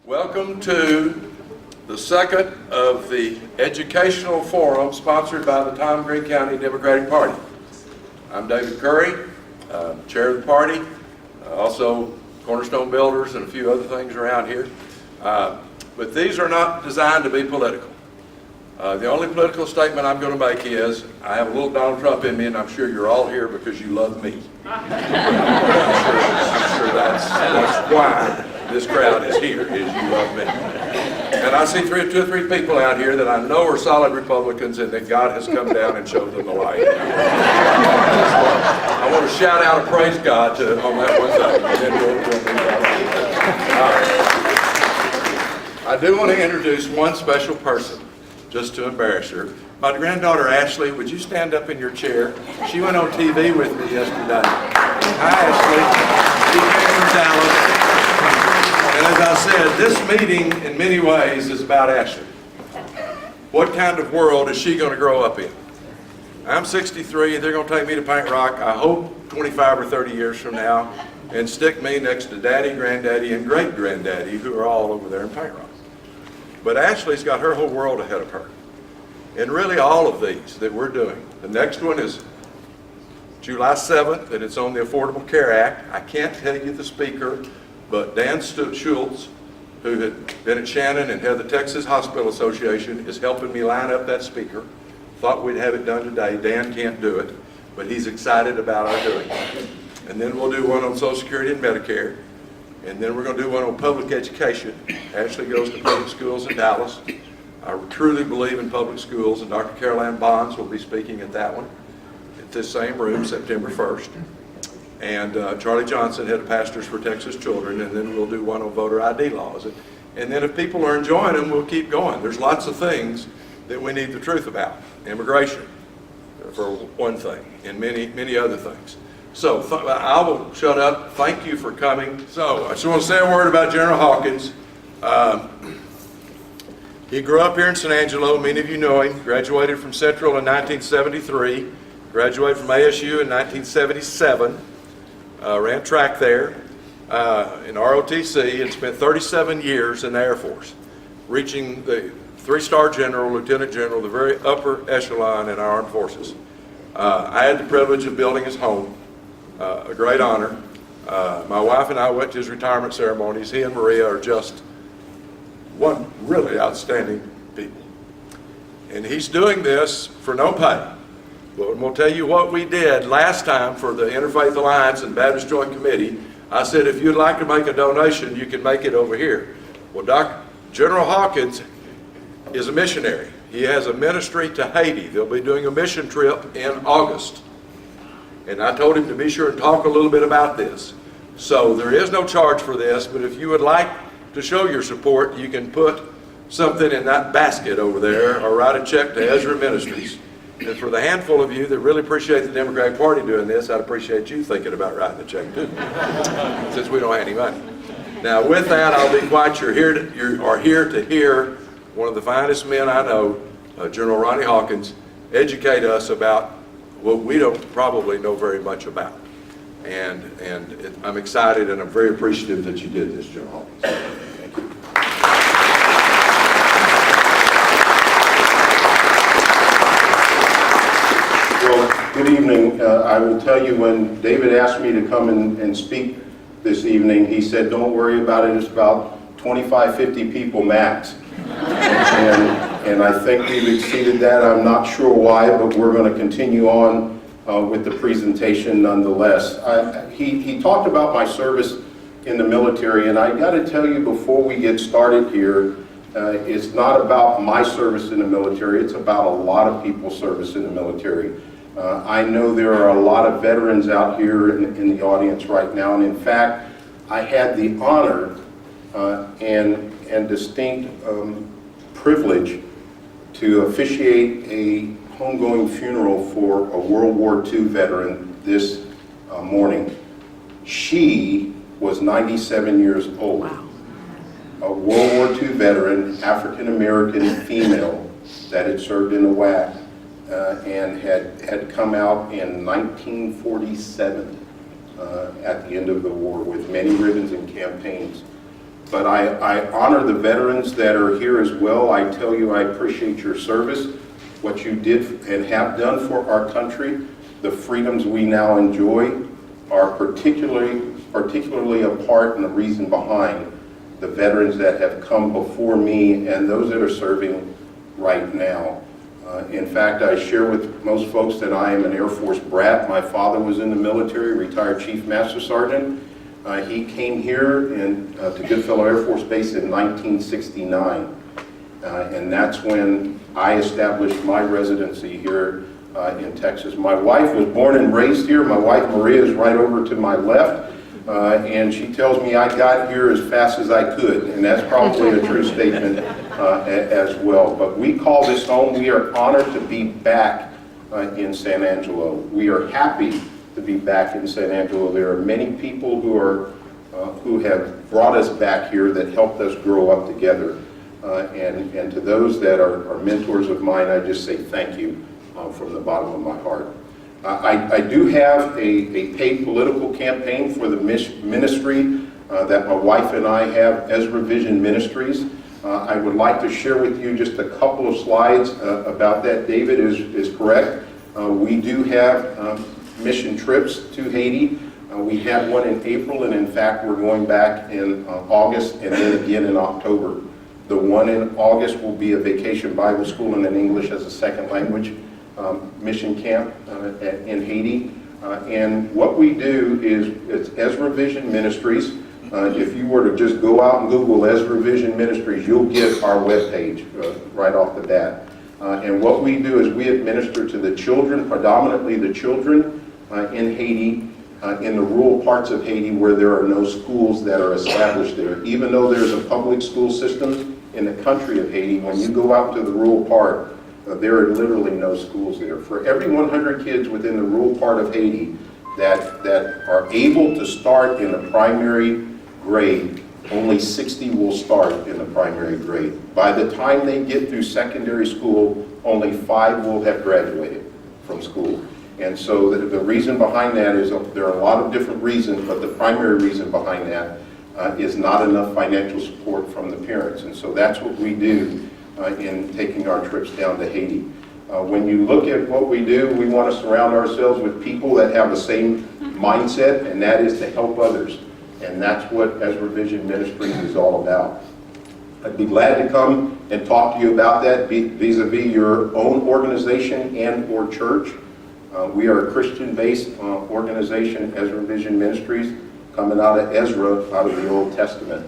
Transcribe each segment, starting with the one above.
Welcome to the second of the educational forum sponsored by the Tom Green County Democratic Party. I'm David Curry, chair of the party, also Cornerstone Builders and a few other things around here. But these are not designed to be political. The only political statement I'm going to make is, I have a little Donald Trump in me, and I'm sure you're all here because you love me. I'm sure that's why this crowd is here, is you love me. And I see two or three people out here that I know are solid Republicans and that God has come down and showed them the light. I want to shout out and praise God on that one thing. And then we'll move on. I do want to introduce one special person, just to embarrass her. My granddaughter Ashley, would you stand up in your chair? She went on TV with me yesterday. Hi Ashley. She came from Dallas. And as I said, this meeting in many ways is about Ashley. What kind of world is she going to grow up in? I'm 63, they're going to take me to Paint Rock, I hope 25 or 30 years from now, and stick me next to Daddy, Granddaddy, and Great-Granddaddy, who are all over there in Paint Rock. But Ashley's got her whole world ahead of her. And really all of these that we're doing. The next one is July 7th, and it's on the Affordable Care Act. I can't tell you the speaker, but Dan Schultz, who had been at Shannon and head of the Texas Hospital Association, is helping me line up that speaker. Thought we'd have it done today. Dan can't do it, but he's excited about our doing it. And then we'll do one on Social Security and Medicare. And then we're going to do one on public education. Ashley goes to public schools in Dallas. I truly believe in public schools, and Dr. Caroline Bonds will be speaking at that one at this same room, September 1st. And Charlie Johnson, head of Pastors for Texas Children, and then we'll do one on voter ID laws. And then if people are enjoying them, we'll keep going. There's lots of things that we need the truth about. Immigration, for one thing, and many, many other things. So I will shut up. Thank you for coming. So I just want to say a word about General Hawkins. He grew up here in San Angelo. Many of you know him. Graduated from Central in 1973. Graduated from ASU in 1977. Ran track there in ROTC and spent 37 years in the Air Force, reaching the 3-star general, lieutenant general, the very upper echelon in our armed forces. I had the privilege of building his home. A great honor. My wife and I went to his retirement ceremonies. He and Maria are just one really outstanding people. And he's doing this for no pay. But we'll tell you what we did last time for the Interfaith Alliance and Baptist Joint Committee. I said, if you'd like to make a donation, you can make it over here. Well, General Hawkins is a missionary. He has a ministry to Haiti. They'll be doing a mission trip in August. And I told him to be sure and talk a little bit about this. So there is no charge for this, but if you would like to show your support, you can put something in that basket over there or write a check to Ezra Ministries. And for the handful of you that really appreciate the Democratic Party doing this, I'd appreciate you thinking about writing a check too, since we don't have any money. Now with that, I'll be quiet. You are here to hear one of the finest men I know, General Ronnie Hawkins, educate us about what we don't probably know very much about. And I'm excited and I'm very appreciative that you did this, General Hawkins. Thank you. Well, good evening. I will tell you, when David asked me to come and speak this evening, he said, don't worry about it, it's about 25, 50 people max. And I think we've exceeded that. I'm not sure why, but we're going to continue on with the presentation nonetheless. He talked about my service in the military, and I got to tell you before we get started here, it's not about my service in the military, it's about a lot of people's service in the military. I know there are a lot of veterans out here in the audience right now, and in fact, I had the honor and distinct privilege to officiate a homegoing funeral for a World War II veteran this morning. She was 97 years old. Wow. A World War II veteran, African-American female that had served in the WAC and had come out in 1947 at the end of the war with many ribbons and campaigns. but I honor the veterans that are here as well. I tell you, I appreciate your service, what you did and have done for our country. The freedoms we now enjoy are particularly a part and the reason behind the veterans that have come before me and those that are serving right now. In fact, I share with most folks that I am an Air Force brat. My father was in the military, retired Chief Master Sergeant. He came here to Goodfellow Air Force Base in 1969. And that's when I established my residency here in Texas. My wife was born and raised here. My wife Maria is right over to my left. And she tells me I got here as fast as I could, and that's probably a true statement as well. But we call this home. We are honored to be back in San Angelo. We are happy to be back in San Angelo. There are many people who have brought us back here that helped us grow up together. And to those that are mentors of mine, I just say thank you from the bottom of my heart. I do have a paid political campaign for the ministry that my wife and I have, Ezra Vision Ministries. I would like to share with you just a couple of slides about that. David is correct. We do have mission trips to Haiti. We had one in April, and in fact we're going back in August and then again in October. The one in August will be a vacation Bible school and an English as a second language mission camp in Haiti. And what we do is, it's Ezra Vision Ministries. If you were to just go out and Google Ezra Vision Ministries, you'll get our webpage right off the bat. And what we do is we administer to the children, predominantly the children in Haiti, in the rural parts of Haiti where there are no schools that are established there. Even though there's a public school system in the country of Haiti, when you go out to the rural part, there are literally no schools there. For every 100 kids within the rural part of Haiti that are able to start in the primary grade, only 60 will start in the primary grade. By the time they get through secondary school, only 5 will have graduated from school. And so the reason behind that is, there are a lot of different reasons, but the primary reason behind that is not enough financial support from the parents. And so that's what we do in taking our trips down to Haiti. When you look at what we do, we want to surround ourselves with people that have the same mindset, and that is to help others. And that's what Ezra Vision Ministries is all about. I'd be glad to come and talk to you about that vis-a-vis your own organization and or church. We are a Christian-based organization, Ezra Vision Ministries, coming out of Ezra, out of the Old Testament,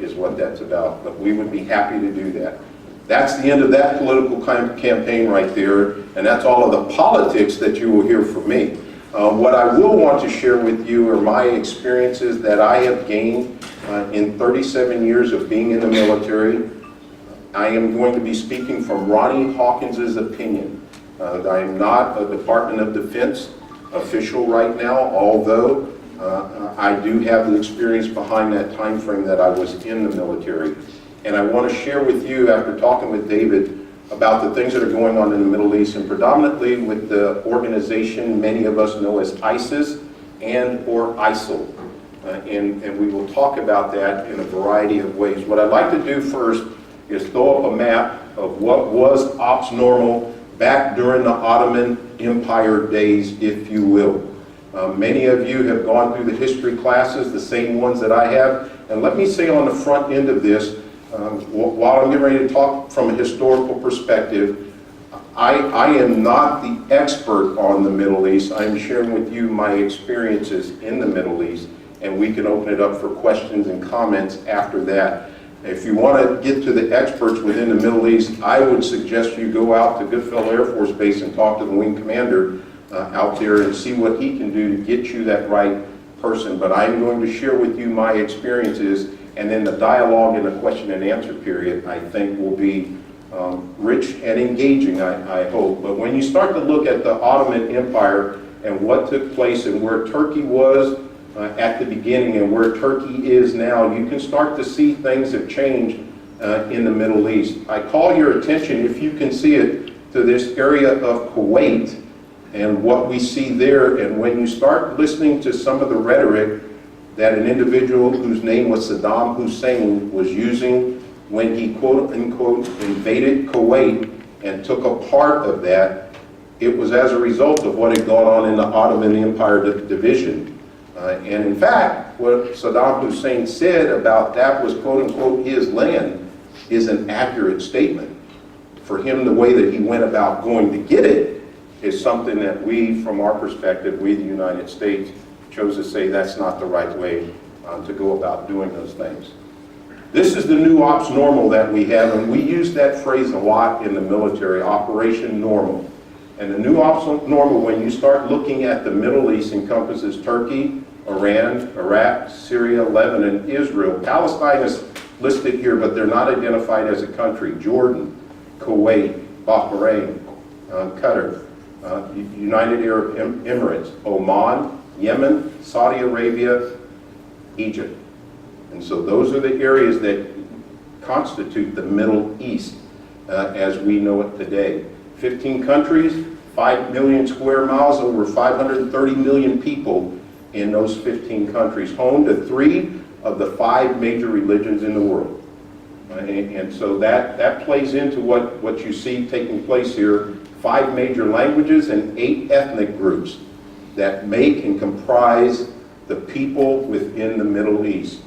is what that's about. But we would be happy to do that. That's the end of that political campaign right there, and that's all of the politics that you will hear from me. What I will want to share with you are my experiences that I have gained in 37 years of being in the military. I am going to be speaking from Ronnie Hawkins' opinion. I am not a Department of Defense official right now, although I do have the experience behind that time frame that I was in the military. And I want to share with you, after talking with David, about the things that are going on in the Middle East, and predominantly with the organization many of us know as ISIS and or ISIL. And we will talk about that in a variety of ways. What I'd like to do first is throw up a map of what was Ops Normal back during the Ottoman Empire days, if you will. Many of you have gone through the history classes, the same ones that I have. And let me say on the front end of this, while I'm getting ready to talk from a historical perspective, I am not the expert on the Middle East. I am sharing with you my experiences in the Middle East, and we can open it up for questions and comments after that. If you want to get to the experts within the Middle East, I would suggest you go out to Goodfellow Air Force Base and talk to the wing commander out there and see what he can do to get you that right person. But I'm going to share with you my experiences, and then the dialogue and the question and answer period, I think, will be rich and engaging, I hope. But when you start to look at the Ottoman Empire and what took place and where Turkey was at the beginning and where Turkey is now, you can start to see things have changed in the Middle East. I call your attention, if you can see it, to this area of Kuwait and what we see there. And when you start listening to some of the rhetoric, that an individual whose name was Saddam Hussein was using when he quote unquote invaded Kuwait and took a part of that. It was as a result of what had gone on in the Ottoman Empire division. And in fact, what Saddam Hussein said about that was quote unquote his land is an accurate statement. For him, the way that he went about going to get it is something that we, from our perspective, we the United States, chose to say that's not the right way to go about doing those things. This is the new ops normal that we have, and we use that phrase a lot in the military, Operation Normal. And the new ops normal, when you start looking at the Middle East, encompasses Turkey, Iran, Iraq, Syria, Lebanon, Israel. Palestine is listed here, but they're not identified as a country. Jordan, Kuwait, Bahrain, Qatar, United Arab Emirates, Oman, Yemen, Saudi Arabia, Egypt. And so those are the areas that constitute the Middle East as we know it today. 15 countries, 5 million square miles, over 530 million people in those 15 countries, home to 3 of the 5 major religions in the world. And so that plays into what you see taking place here. 5 major languages and 8 ethnic groups that make and comprise the people within the Middle East.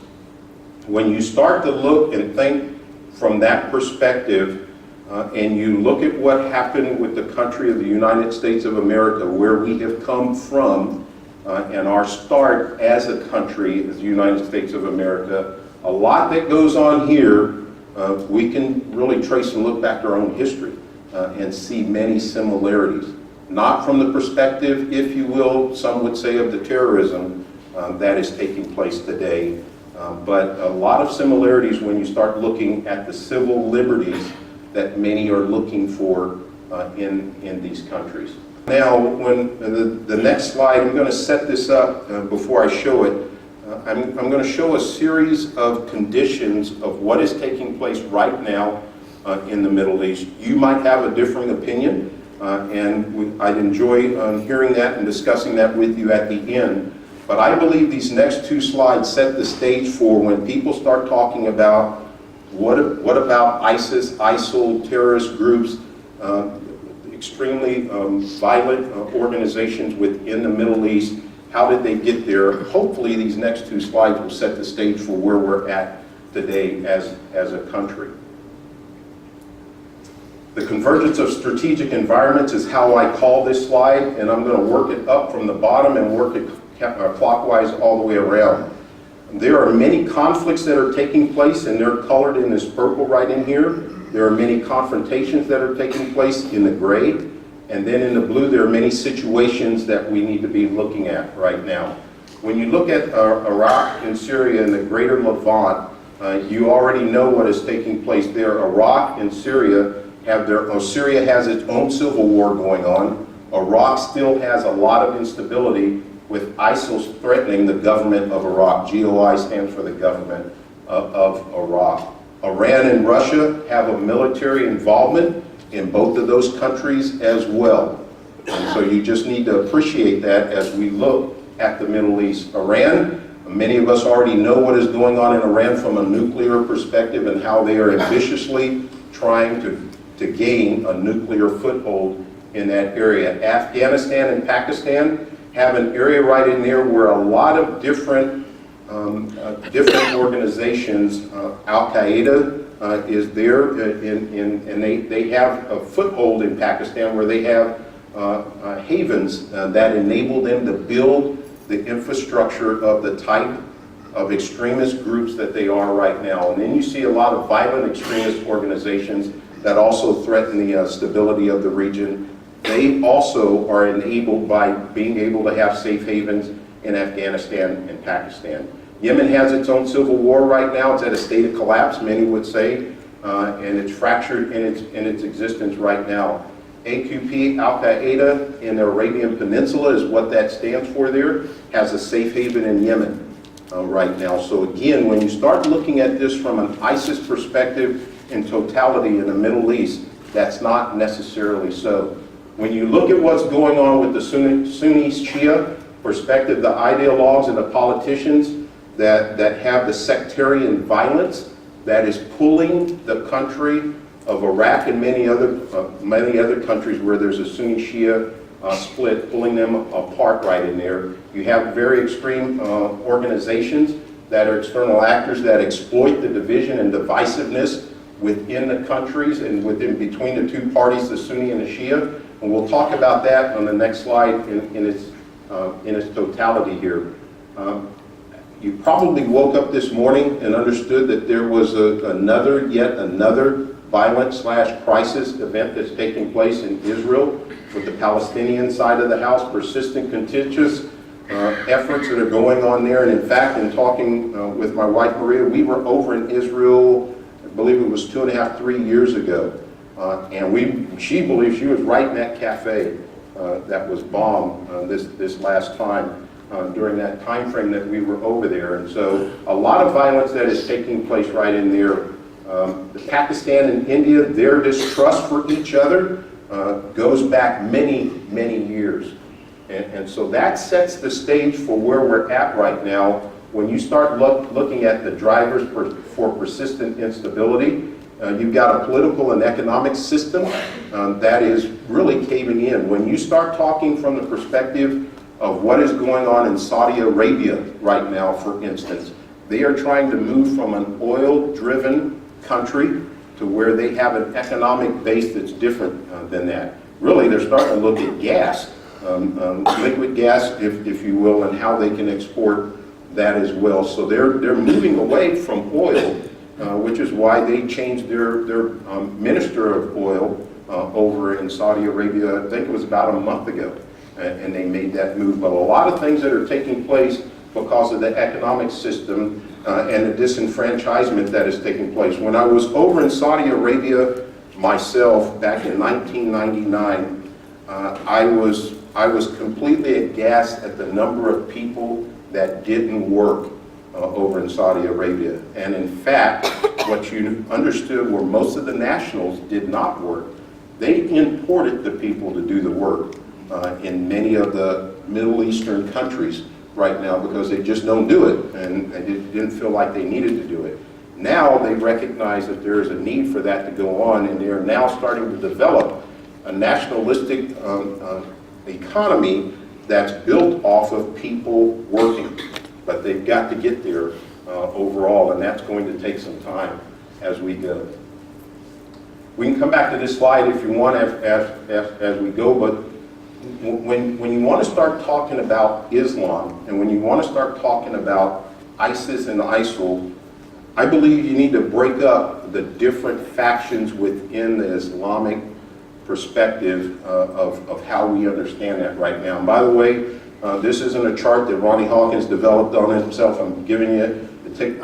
When you start to look and think from that perspective, and you look at what happened with the country of the United States of America, where we have come from, and our start as a country, as the United States of America, a lot that goes on here, we can really trace and look back to our own history and see many similarities. Not from the perspective, if you will, some would say, of the terrorism that is taking place today, but a lot of similarities when you start looking at the civil liberties that many are looking for in these countries. Now, when the next slide, I'm going to set this up before I show it. I'm going to show a series of conditions of what is taking place right now in the Middle East. You might have a differing opinion, and I'd enjoy hearing that and discussing that with you at the end. But I believe these next 2 slides set the stage for when people start talking about what about ISIS, ISIL, terrorist groups, extremely violent organizations within the Middle East. How did they get there? Hopefully these next 2 slides will set the stage for where we're at today as a country. The convergence of strategic environments is how I call this slide, and I'm going to work it up from the bottom and work it clockwise all the way around. There are many conflicts that are taking place, and they're colored in this purple right in here. There are many confrontations that are taking place in the gray, and then in the blue there are many situations that we need to be looking at right now. When you look at Iraq and Syria and the greater Levant, you already know what is taking place there. Iraq and Syria Syria has its own civil war going on. Iraq still has a lot of instability, with ISIL threatening the government of Iraq. GOI stands for the government of Iraq. Iran and Russia have a military involvement in both of those countries as well. And so you just need to appreciate that as we look at the Middle East. Iran, many of us already know what is going on in Iran from a nuclear perspective and how they are ambitiously trying to gain a nuclear foothold in that area. Afghanistan and Pakistan have an area right in there where a lot of different organizations, Al-Qaeda is there, and they have a foothold in Pakistan where they have havens that enable them to build the infrastructure of the type of extremist groups that they are right now. And then you see a lot of violent extremist organizations that also threaten the stability of the region. They also are enabled by being able to have safe havens in Afghanistan and Pakistan. Yemen has its own civil war right now. It's at a state of collapse, many would say, and it's fractured in its existence right now. AQP, Al-Qaeda in the Arabian Peninsula is what that stands for there, has a safe haven in Yemen right now. So again, when you start looking at this from an ISIS perspective in totality in the Middle East, that's not necessarily so. When you look at what's going on with the Sunni Shia perspective, the ideologues and the politicians, that have the sectarian violence that is pulling the country of Iraq and many other countries where there's a Sunni-Shia split, pulling them apart right in there. You have very extreme organizations that are external actors that exploit the division and divisiveness within the countries and between the two parties, the Sunni and the Shia. And we'll talk about that on the next slide in its totality here. You probably woke up this morning and understood that there was yet another violent/crisis event that's taking place in Israel with the Palestinian side of the house, persistent contentious efforts that are going on there. And in fact, in talking with my wife Maria, we were over in Israel, I believe it was 2.5, 3 years ago. And she believes she was right in that cafe that was bombed this last time during that time frame that we were over there. And so a lot of violence that is taking place right in there. Pakistan and India, their distrust for each other goes back many, many years. And so that sets the stage for where we're at right now. When you start looking at the drivers for persistent instability, you've got a political and economic system that is really caving in. When you start talking from the perspective of what is going on in Saudi Arabia right now, for instance, they are trying to move from an oil-driven country to where they have an economic base that's different than that. Really, they're starting to look at gas, liquid gas, if you will, and how they can export that as well. So they're moving away from oil, which is why they changed their minister of oil over in Saudi Arabia. I think it was about a month ago, and they made that move. But a lot of things that are taking place because of the economic system and the disenfranchisement that is taking place. When I was over in Saudi Arabia myself back in 1999, I was completely aghast at the number of people that didn't work over in Saudi Arabia. And in fact, what you understood were most of the nationals did not work. They imported the people to do the work in many of the Middle Eastern countries right now because they just don't do it, and they didn't feel like they needed to do it. Now they recognize that there is a need for that to go on, and they are now starting to develop a nationalistic economy that's built off of people working. But they've got to get there overall, and that's going to take some time as we go. We can come back to this slide if you want as we go, but when you want to start talking about Islam, and when you want to start talking about ISIS and ISIL, I believe you need to break up the different factions within the Islamic perspective of how we understand that right now. And by the way, this isn't a chart that Ronnie Hawkins developed on himself. I'm giving it.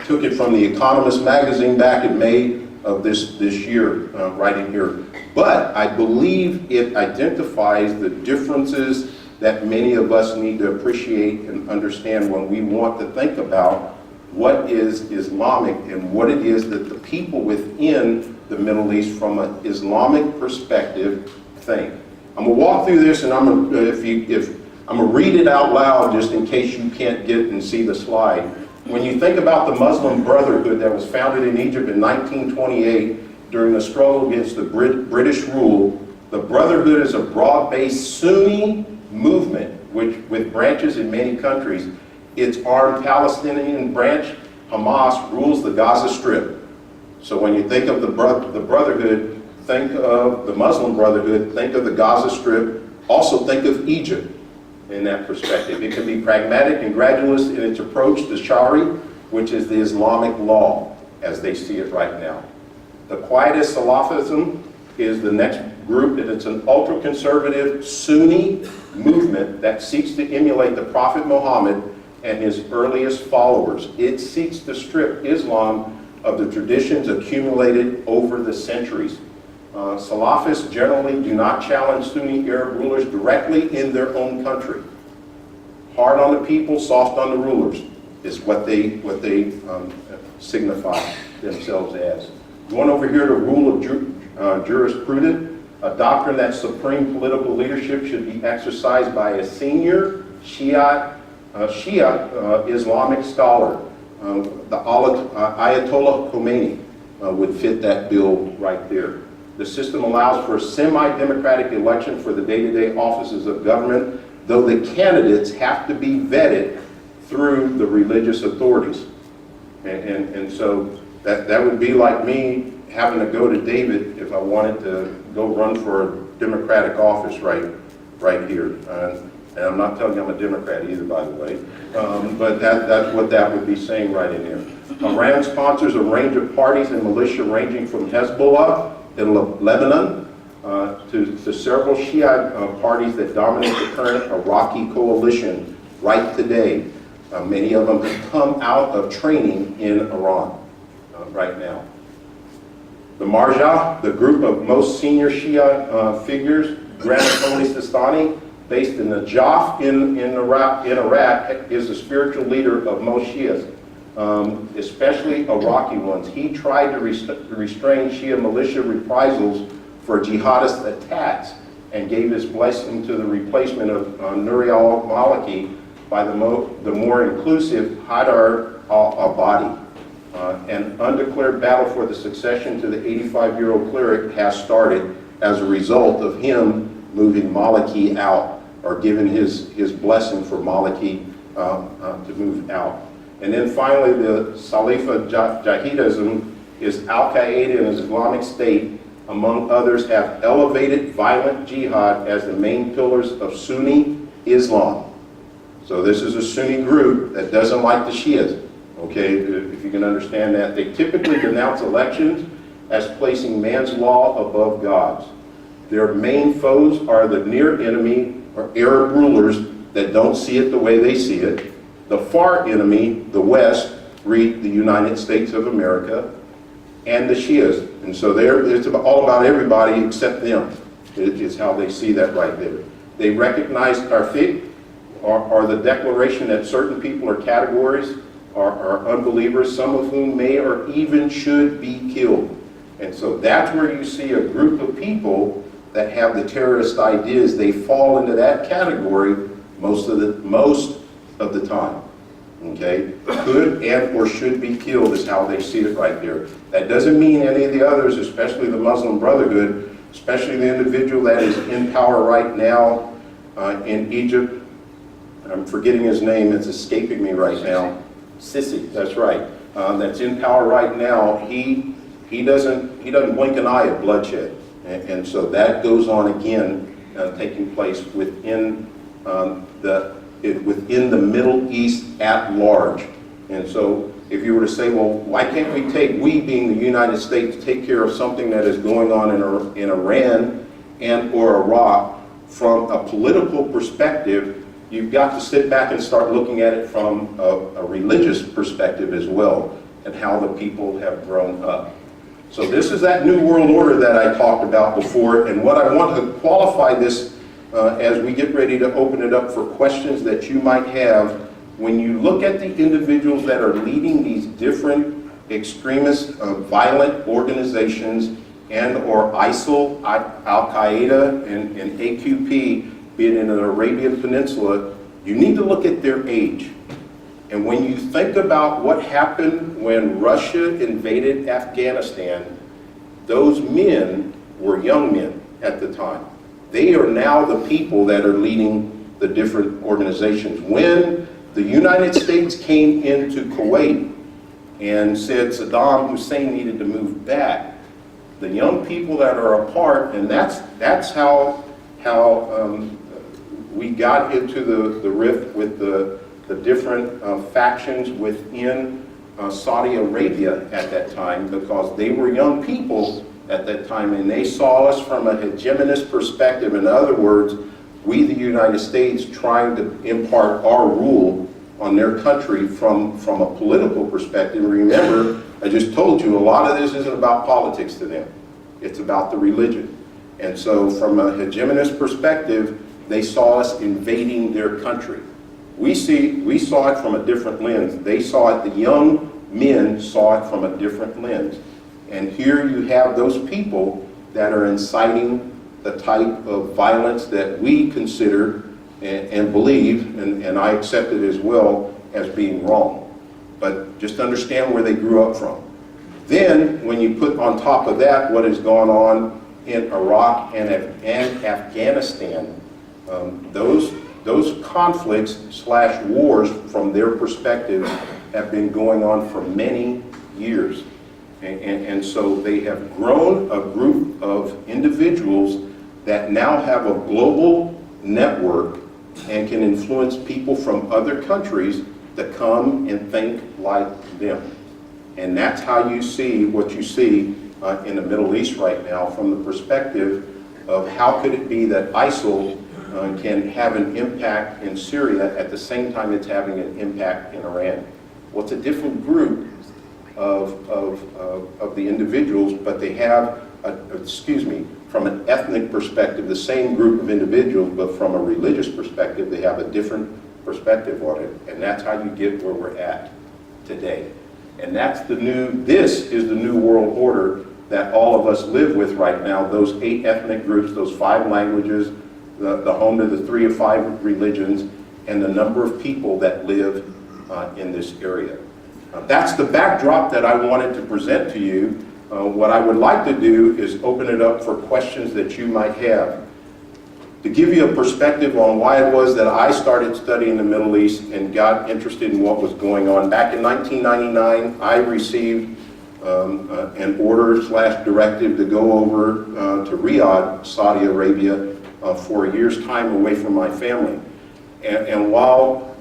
Took it from The Economist magazine back in May of this year, right in here. But I believe it identifies the differences that many of us need to appreciate and understand when we want to think about what is Islamic and what it is that the people within the Middle East from an Islamic perspective think. I'm going to walk through this, and I'm going to read it out loud just in case you can't get and see the slide. When you think about the Muslim Brotherhood that was founded in Egypt in 1928 during the struggle against the British rule, the Brotherhood is a broad-based Sunni movement with branches in many countries. Its armed Palestinian branch, Hamas, rules the Gaza Strip. So when you think of the Brotherhood, think of the Muslim Brotherhood, think of the Gaza Strip, also think of Egypt in that perspective. It can be pragmatic and gradualist in its approach to Shari, which is the Islamic law as they see it right now. The quietist Salafism is the next group, and it's an ultra-conservative Sunni movement that seeks to emulate the Prophet Muhammad and his earliest followers. It seeks to strip Islam of the traditions accumulated over the centuries. Salafists generally do not challenge Sunni Arab rulers directly in their own country. Hard on the people, soft on the rulers is what they signify themselves as. Going over here to rule of jurisprudence, a doctrine that supreme political leadership should be exercised by a senior Shia Islamic scholar Ayatollah Khomeini would fit that bill right there. The system allows for a semi-democratic election for the day-to-day offices of government, though the candidates have to be vetted through the religious authorities. And so that would be like me having to go to David if I wanted to go run for a Democratic office right here. And I'm not telling you I'm a Democrat either, by the way, but that's what that would be saying right in there. Iran sponsors a range of parties and militia ranging from Hezbollah in Lebanon to several Shia parties that dominate the current Iraqi coalition right today. Many of them have come out of training in Iran right now. The Marja, the group of most senior Shia figures, Grand Holy Sistani, based in Najaf in Iraq, is the spiritual leader of most Shias, especially Iraqi ones. He tried to restrain Shia militia reprisals for jihadist attacks and gave his blessing to the replacement of Nuri al-Maliki by the more inclusive Haidar al-Abadi. An undeclared battle for the succession to the 85-year-old cleric has started as a result of him moving Maliki out, or giving his blessing for Maliki to move out. And then finally, the Salafi Jihadism is Al-Qaeda and Islamic State, among others, have elevated violent jihad as the main pillars of Sunni Islam. So this is a Sunni group that doesn't like the Shias, okay, if you can understand that. They typically denounce elections as placing man's law above God's. Their main foes are the near enemy, or Arab rulers that don't see it the way they see it, the far enemy, the West, read the United States of America, and the Shias. And so it's all about everybody except them, is how they see that right there. They recognize Tawfiq, or the declaration that certain people or categories are unbelievers, some of whom may or even should be killed. And so that's where you see a group of people that have the terrorist ideas. They fall into that category most of the time. Okay, could and or should be killed is how they see it right there. That doesn't mean any of the others, especially the Muslim Brotherhood, especially the individual that is in power right now in Egypt. I'm forgetting his name, it's escaping me right now. Sisi, that's right. That's in power right now. He doesn't blink an eye at bloodshed. And so that goes on again, taking place within within the Middle East at large. And so if you were to say, well, why can't we being the United States, take care of something that is going on in Iran and or Iraq from a political perspective? You've got to sit back and start looking at it from a religious perspective as well, and how the people have grown up. So this is that new world order that I talked about before, and what I want to qualify this as we get ready to open it up for questions that you might have. When you look at the individuals that are leading these different extremist violent organizations and or ISIL, Al-Qaeda, and AQP, be it in the Arabian Peninsula, you need to look at their age. And when you think about what happened when Russia invaded Afghanistan, those men were young men at the time. They are now the people that are leading the different organizations. When the United States came into Kuwait and said Saddam Hussein needed to move back, the young people that are a part, and that's how we got into the rift with the different factions within Saudi Arabia at that time, because they were young people at that time, and they saw us from a hegemonist perspective. In other words, we, the United States, trying to impart our rule on their country from a political perspective. Remember, I just told you, a lot of this isn't about politics to them. It's about the religion. And so from a hegemonist perspective, they saw us invading their country. We saw it from a different lens. They saw it, the young men saw it from a different lens. And here you have those people that are inciting the type of violence that we consider and believe, and I accept it as well, as being wrong. but just understand where they grew up from. Then, when you put on top of that what has gone on in Iraq and Afghanistan, those conflicts / wars, from their perspective, have been going on for many years. And so they have grown a group of individuals that now have a global network and can influence people from other countries to come and think like them. And that's how you see what you see in the Middle East right now, from the perspective of how could it be that ISIL can have an impact in Syria at the same time it's having an impact in Iran. Well, it's a different group of the individuals, but they have, from an ethnic perspective, the same group of individuals, but from a religious perspective, they have a different perspective on it. And that's how you get where we're at today. And this is the new world order that all of us live with right now. Those 8 ethnic groups, those 5 languages, the home to the 3 or 5 religions, and the number of people that live in this area. That's the backdrop that I wanted to present to you. What I would like to do is open it up for questions that you might have. To give you a perspective on why it was that I started studying the Middle East and got interested in what was going on. Back in 1999, I received an order / directive to go over to Riyadh, Saudi Arabia, for a year's time away from my family. And while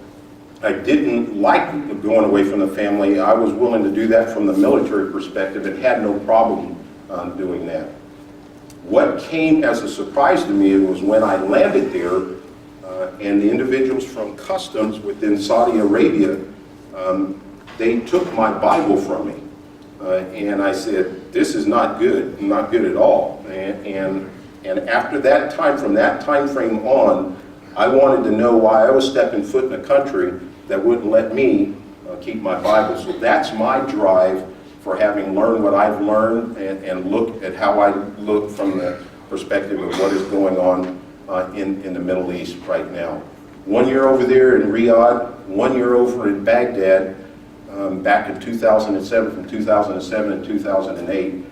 I didn't like going away from the family, I was willing to do that from the military perspective and had no problem doing that. What came as a surprise to me was when I landed there and the individuals from customs within Saudi Arabia, they took my Bible from me. And I said, this is not good at all. And after that time, from that time frame on, I wanted to know why I was stepping foot in a country that wouldn't let me keep my Bible. So that's my drive for having learned what I've learned and look at how I look from the perspective of what is going on in the Middle East right now. 1 year over there in Riyadh, 1 year over in Baghdad, back in 2007, from 2007 and 2008.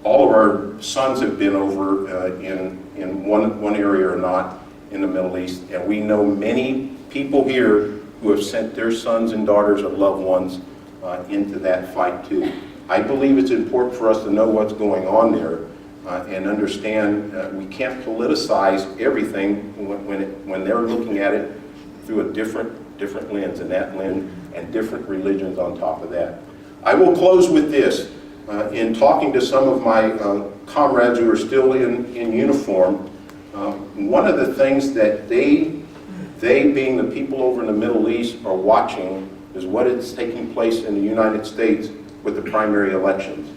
All of our sons have been over in one area or not in the Middle East, and we know many people here who have sent their sons and daughters or loved ones into that fight too. I believe it's important for us to know what's going on there and understand we can't politicize everything when they're looking at it through a different lens, and that lens, and different religions on top of that. I will close with this. In talking to some of my comrades who are still in uniform, one of the things that they being the people over in the Middle East are watching is what is taking place in the United States with the primary elections.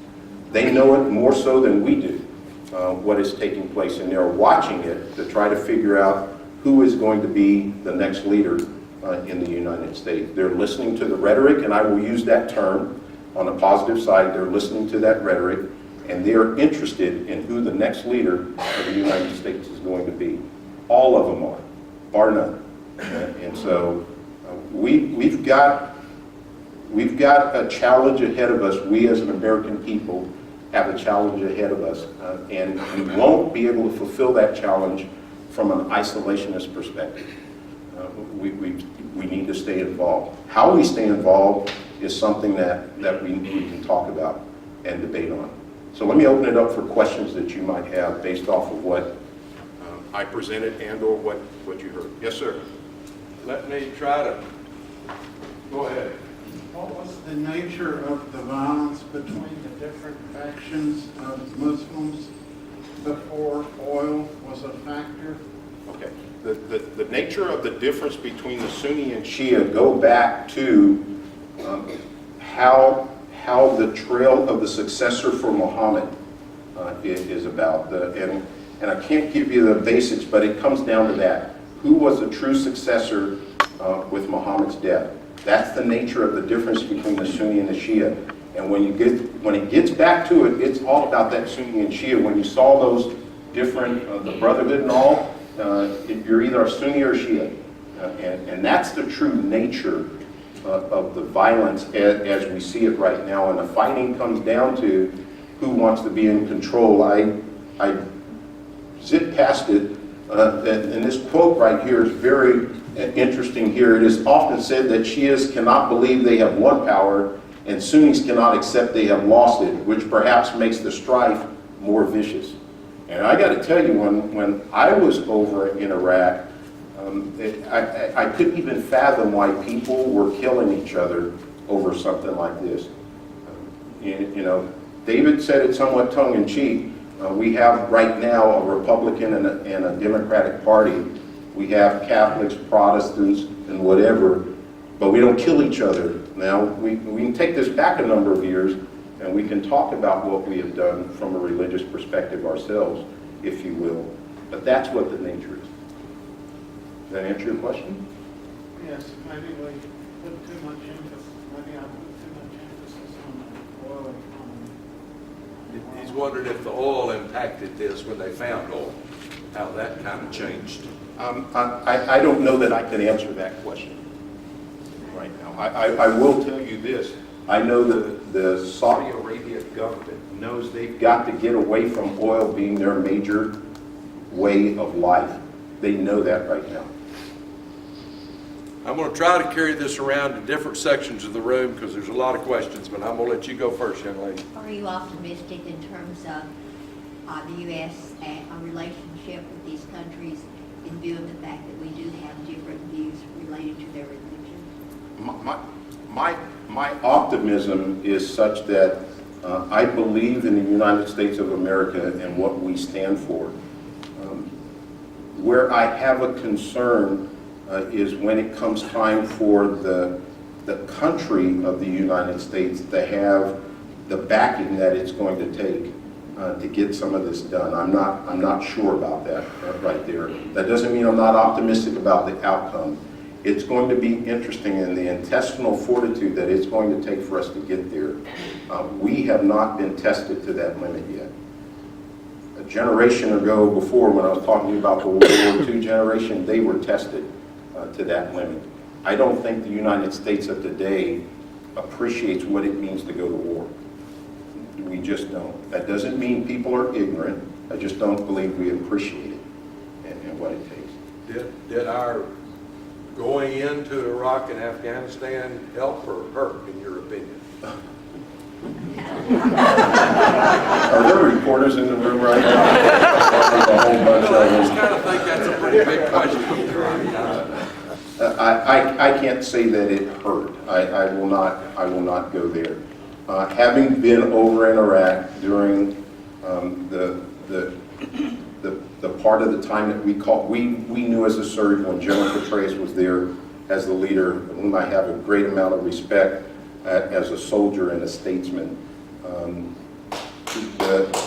They know it more so than we do, what is taking place, and they're watching it to try to figure out who is going to be the next leader in the United States. They're listening to the rhetoric, and I will use that term on the positive side. They're listening to that rhetoric, and they're interested in who the next leader of the United States is going to be. All of them are, bar none. And so we've got a challenge ahead of us. We as an American people have a challenge ahead of us, and we won't be able to fulfill that challenge from an isolationist perspective. We need to stay involved. How we stay involved is something that we can talk about and debate on. So let me open it up for questions that you might have based off of what I presented and or what you heard. Yes, sir. Let me try to, go ahead. What was the nature of the violence between the different factions of Muslims before oil was a factor? Okay. The nature of the difference between the Sunni and Shia go back to how the trail of the successor for Muhammad is about. And I can't give you the basics, but it comes down to that. Who was the true successor with Muhammad's death? That's the nature of the difference between the Sunni and the Shia. And when it gets back to it, it's all about that Sunni and Shia. When you saw those different, the Brotherhood and all, you're either a Sunni or Shia. And that's the true nature of the violence as we see it right now. And the fighting comes down to who wants to be in control. I zip past it, and this quote right here is very interesting here. It is often said that Shias cannot believe they have won power, and Sunnis cannot accept they have lost it, which perhaps makes the strife more vicious. And I got to tell you, when I was over in Iraq, I couldn't even fathom why people were killing each other over something like this. You know, David said it somewhat tongue-in-cheek. We have right now a Republican and a Democratic Party. We have Catholics, Protestants, and whatever, but we don't kill each other. Now, we can take this back a number of years, and we can talk about what we have done from a religious perspective ourselves, if you will. But that's what the nature is. Does that answer your question? Yes, maybe we put too much emphasis, maybe I put too much emphasis on the oil economy. He's wondered if the oil impacted this when they found oil, how that kind of changed. I don't know that I can answer that question right now. I will tell you this. I know that the Saudi Arabia government knows they've got to get away from oil being their major way of life. They know that right now. I'm going to try to carry this around to different sections of the room because there's a lot of questions, but I'm going to let you go first, young lady. Are you optimistic in terms of the U.S. and a relationship with these countries in view of the fact that we do have different views related to their religion? My optimism is such that I believe in the United States of America and what we stand for. Where I have a concern is when it comes time for the country of the United States to have the backing that it's going to take to get some of this done. I'm not sure about that right there. That doesn't mean I'm not optimistic about the outcome. It's going to be interesting in the intestinal fortitude that it's going to take for us to get there. We have not been tested to that limit yet. A generation ago, before, when I was talking about the World War II generation, they were tested to that limit. I don't think the United States of today appreciates what it means to go to war. We just don't. That doesn't mean people are ignorant. I just don't believe we appreciate it and what it takes. Did our going into Iraq and Afghanistan help or hurt, in your opinion? Are there reporters in the room right now? There's a whole bunch Well, of I just them. kind of think that's a pretty big question. I can't say that it hurt. I will not go there. Having been over in Iraq during the part of the time that we knew as a surge when General Petraeus was there as the leader, whom I have a great amount of respect as a soldier and a statesman.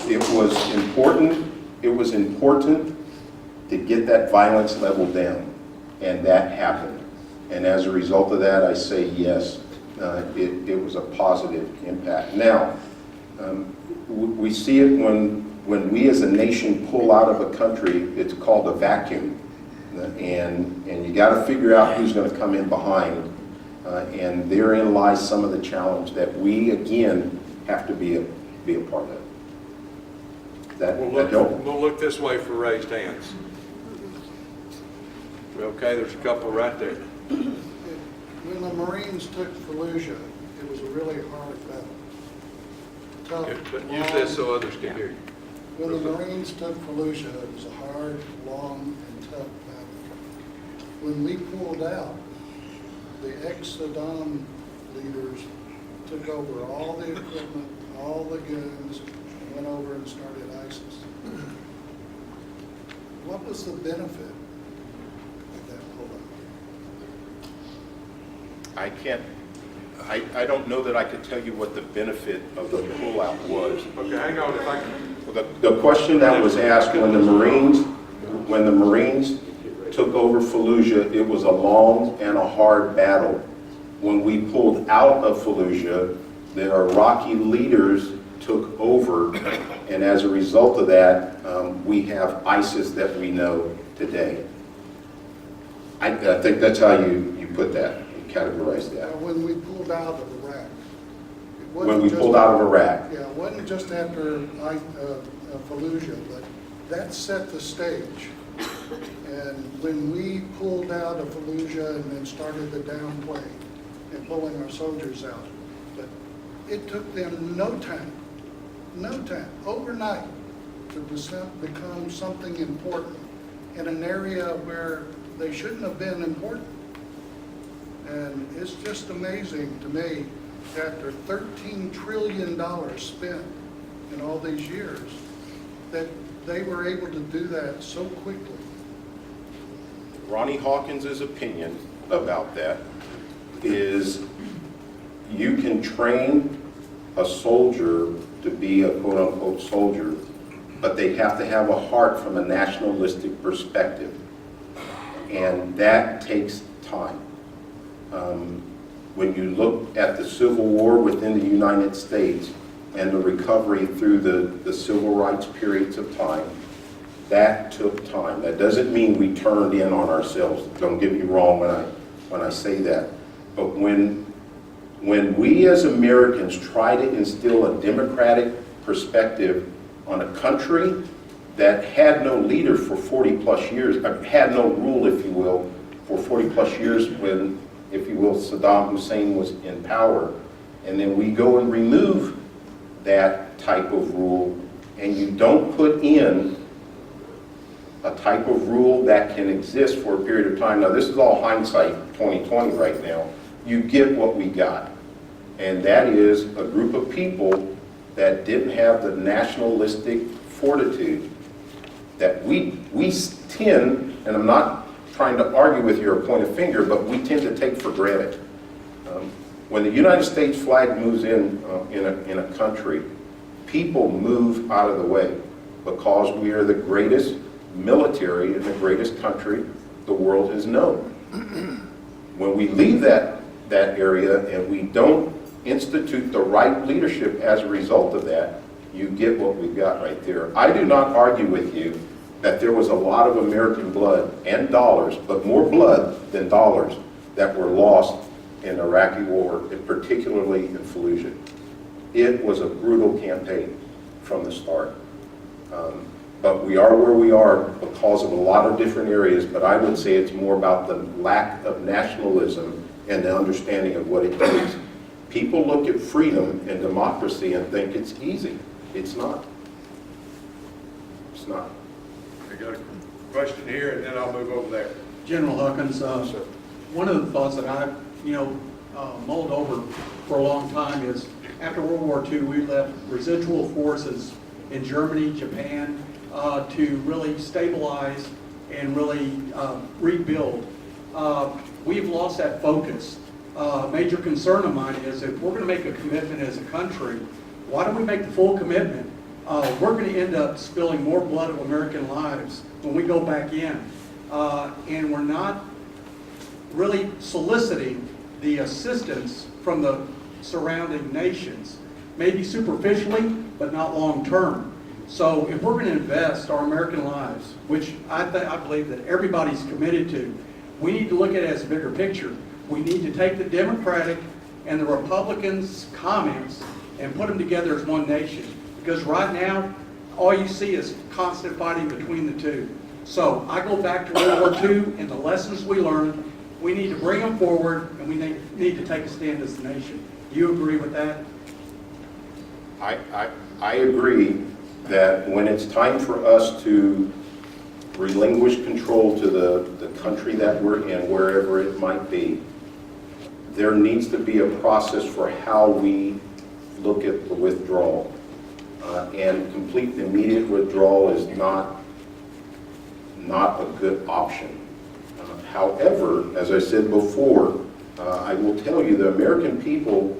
It was important. It was important to get that violence level down, and that happened. And as a result of that, I say yes, it was a positive impact. Now, we see it when we as a nation pull out of a country. It's called a vacuum, and you got to figure out who's going to come in behind. And therein lies some of the challenge that we again have to be a part of. We'll look this way for raised hands. Okay, there's a couple right there. When the Marines took Fallujah, it was a really hard battle. Tough, Okay, but use this so others can hear you. When the Marines took Fallujah, it was a hard, long, and tough battle. When we pulled out, the ex-Saddam leaders took over all the equipment, all the guns, and went over and started ISIS. What was the benefit of that pullout? I don't know that I could tell you what the benefit of the pullout was. Okay, hang on if I can. The question that was asked when the Marines took over Fallujah, it was a long and a hard battle. When we pulled out of Fallujah, the Iraqi leaders took over, and as a result of that, we have ISIS that we know today. I think that's how you put that. categorize that? When we pulled out of Iraq. It wasn't When we just- pulled out of Iraq. Yeah, it wasn't just after Fallujah, but that set the stage. And when we pulled out of Fallujah and then started the downplay and pulling our soldiers out, but it took them no time, overnight, to become something important in an area where they shouldn't have been important. And it's just amazing to me, after $13 trillion spent in all these years, that they were able to do that so quickly. Ronnie Hawkins' opinion about that is you can train a soldier to be a quote-unquote soldier, but they have to have a heart from a nationalistic perspective. And that takes time. When you look at the Civil War within the United States and the recovery through the civil rights periods of time, that took time. That doesn't mean we turned in on ourselves. Don't get me wrong when I say that. But when we as Americans try to instill a democratic perspective on a country that had no leader for 40 plus years, had no rule, if you will, for 40 plus years when, if you will, Saddam Hussein was in power, and then we go and remove that type of rule, and you don't put in a type of rule that can exist for a period of time. Now, this is all hindsight 2020 right now. You get what we got, and that is a group of people that didn't have the nationalistic fortitude that we tend, and I'm not trying to argue with you or point a finger, but we tend to take for granted. When the United States flag moves in a country, people move out of the way because we are the greatest military and the greatest country the world has known. When we leave that area and we don't institute the right leadership as a result of that, you get what we've got right there. I do not argue with you that there was a lot of American blood and dollars, but more blood than dollars, that were lost in the Iraqi war, and particularly in Fallujah. It was a brutal campaign from the start. But we are where we are because of a lot of different areas, but I would say it's more about the lack of nationalism and the understanding of what it takes. People look at freedom and democracy and think it's easy. It's not. It's not. I got a question here, and then I'll move over there. General Hawkins, one of the thoughts that I've, mulled over for a long time is, after World War II, we left residual forces in Germany, Japan, to really stabilize and really rebuild. We've lost that focus. Major concern of mine is if we're going to make a commitment as a country, why don't we make the full commitment? We're going to end up spilling more blood of American lives when we go back in. And we're not really soliciting the assistance from the surrounding nations. Maybe superficially, but not long term. So if we're going to invest our American lives, which I believe that everybody's committed to, we need to look at it as a bigger picture. We need to take the Democratic and the Republicans' comments and put them together as one nation. Because right now, all you see is constant fighting between the two. So I go back to World War II and the lessons we learned. We need to bring them forward, and we need to take a stand as a nation. Do you agree with that? I agree that when it's time for us to relinquish control to the country that we're in, wherever it might be, there needs to be a process for how we look at the withdrawal. And complete immediate withdrawal is not a good option. However, as I said before, I will tell you the American people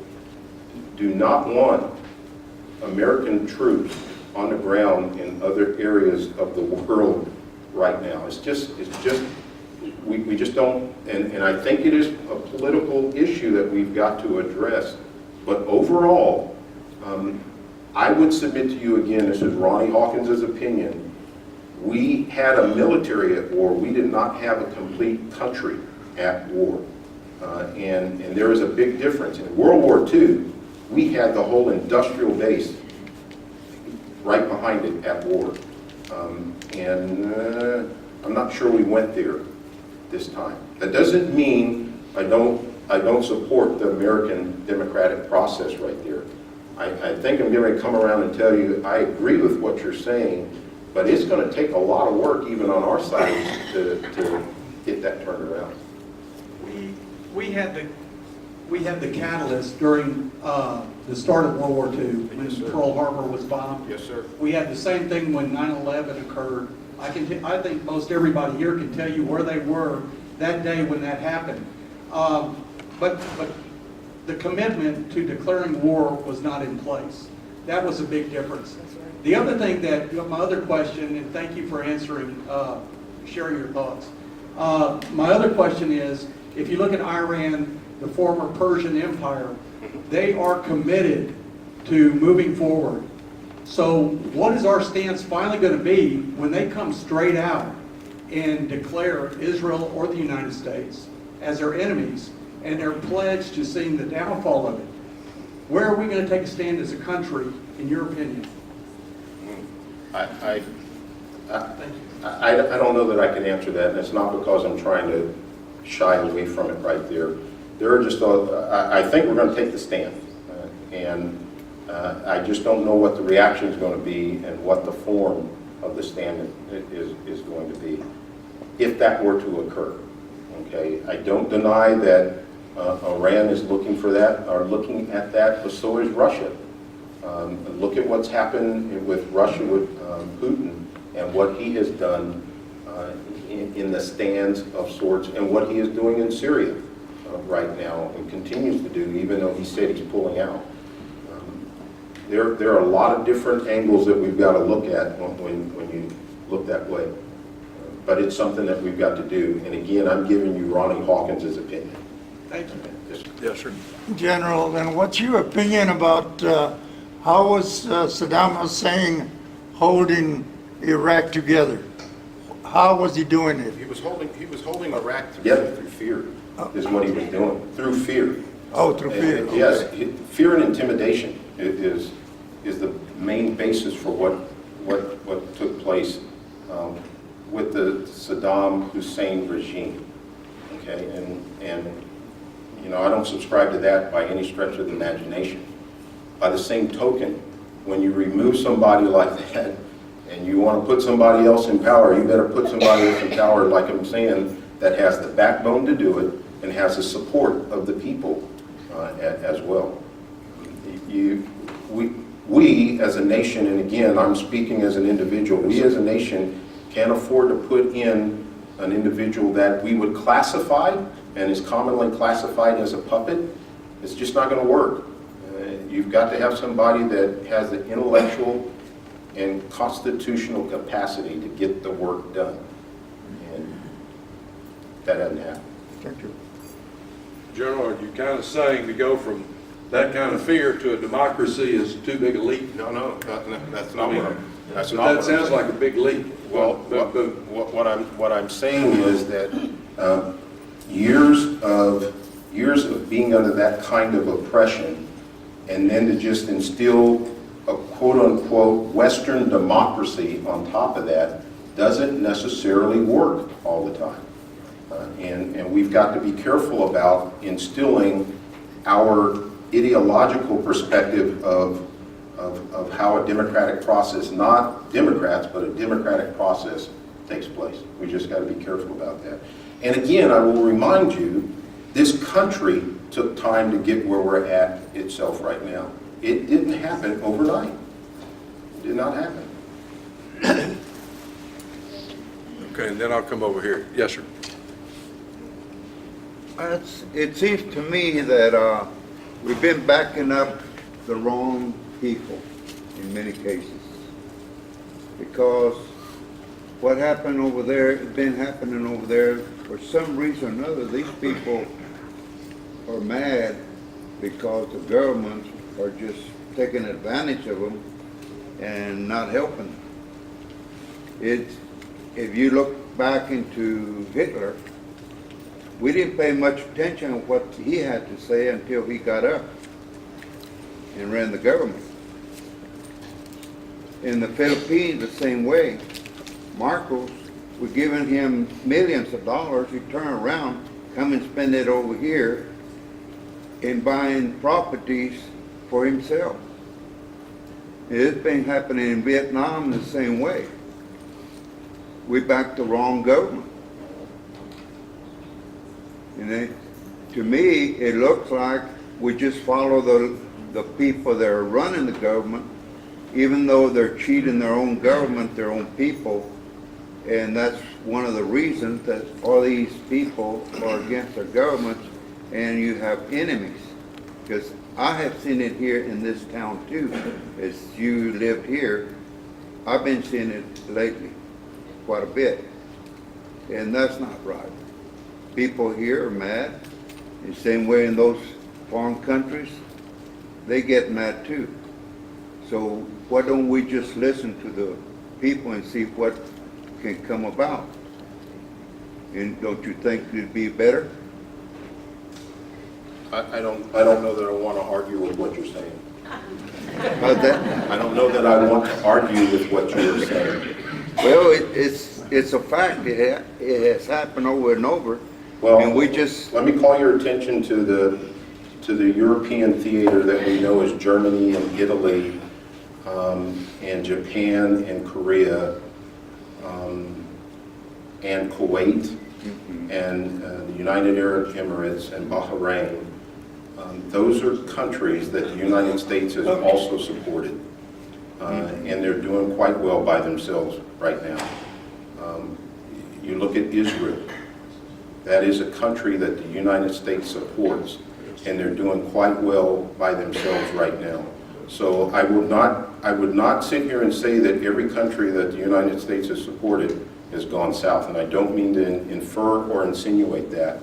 do not want American troops on the ground in other areas of the world right now. It's just we just don't, and I think it is a political issue that we've got to address. But overall, I would submit to you again, this is Ronnie Hawkins' opinion, we had a military at war. We did not have a complete country at war. And there is a big difference. In World War II, we had the whole industrial base right behind it at war. I'm not sure we went there this time. That doesn't mean I don't support the American democratic process right there. I think I'm going to come around and tell you I agree with what you're saying, but it's going to take a lot of work even on our side to get that turned around. We had the catalyst during the start of World War II when Yes, sir. Pearl Harbor was bombed. Yes, sir. We had the same thing when 9/11 occurred. I think most everybody here can tell you where they were that day when that happened. But the commitment to declaring war was not in place. That was a big difference. The other thing that, my other question, and thank you for answering, sharing your thoughts. My other question is, if you look at Iran, the former Persian Empire, they are committed to moving forward. So what is our stance finally going to be when they come straight out and declare Israel or the United States as their enemies and their pledge to seeing the downfall of it? Where are we going to take a stand as a country, in your opinion? I don't know that I can answer that, and it's not because I'm trying to shy away from it right there. There are just, I think we're going to take the stand, and I just don't know what the reaction is going to be and what the form of the stand is going to be, if that were to occur. Okay, I don't deny that Iran is looking for that, or looking at that, but so is Russia. Look at what's happened with Russia, with Putin, and what he has done in the stands of sorts, and what he is doing in Syria right now, and continues to do, even though he said he's pulling out. There are a lot of different angles that we've got to look at when you look that way. But it's something that we've got to do. And again, I'm giving you Ronnie Hawkins' opinion. Thank you. Yes, sir. General, and what's your opinion about how was Saddam Hussein holding Iraq together? How was he doing it? He was holding Iraq together through fear, is what he was doing, through fear. Oh, through fear. And, yes, fear and intimidation is the main basis for what took place with the Saddam Hussein regime. Okay, and you know, I don't subscribe to that by any stretch of the imagination. By the same token, when you remove somebody like that and you want to put somebody else in power, you better put somebody else in power, like I'm saying, that has the backbone to do it and has the support of the people as well. We as a nation, and again, I'm speaking as an individual, we as a nation can't afford to put in an individual that we would classify and is commonly classified as a puppet. It's just not going to work. You've got to have somebody that has the intellectual and constitutional capacity to get the work done. And that hasn't happened. Thank you. General, are you kind of saying to go from that kind of fear to a democracy is too big a leap? No, that's I not mean, what I'm. That's but not that what I'm sounds saying. like a big leap. Well, what I'm saying is that years of being under that kind of oppression, and then to just instill a quote-unquote Western democracy on top of that doesn't necessarily work all the time. And we've got to be careful about instilling our ideological perspective of how a democratic process, not Democrats, but a democratic process takes place. We just got to be careful about that. And again, I will remind you, this country took time to get where we're at itself right now. It didn't happen overnight. It did not happen. Okay, and then I'll come over here. Yes, sir. It seems to me that we've been backing up the wrong people in many cases. Because what happened over there has been happening over there for some reason or another. These people are mad because the governments are just taking advantage of them and not helping them. If you look back into Hitler, we didn't pay much attention to what he had to say until he got up and ran the government. In the Philippines, the same way. Marcos, we're giving him millions of dollars, he turn around, come and spend it over here in buying properties for himself. It's been happening in Vietnam the same way. We backed the wrong government. And to me, it looks like we just follow the people that are running the government, even though they're cheating their own government, their own people. And that's one of the reasons that all these people are against their governments, and you have enemies. Because I have seen it here in this town too. As you lived here, I've been seeing it lately quite a bit. And that's not right. People here are mad. The same way in those foreign countries, they get mad too. So why don't we just listen to the people and see what can come about? And don't you think it'd be better? I don't know that I want to argue with what you're saying. How's that? I don't know that I want to argue with what you're saying. Well, it's a fact. It has happened over and over. Well, And we just, let me call your attention to the European theater that we know as Germany and Italy, and Japan and Korea, and Kuwait, and the United Arab Emirates and Bahrain. Those are countries that the United States has also supported, and they're doing quite well by themselves right now. You look at Israel. That is a country that the United States supports, and they're doing quite well by themselves right now. So I would not sit here and say that every country that the United States has supported has gone south, and I don't mean to infer or insinuate that.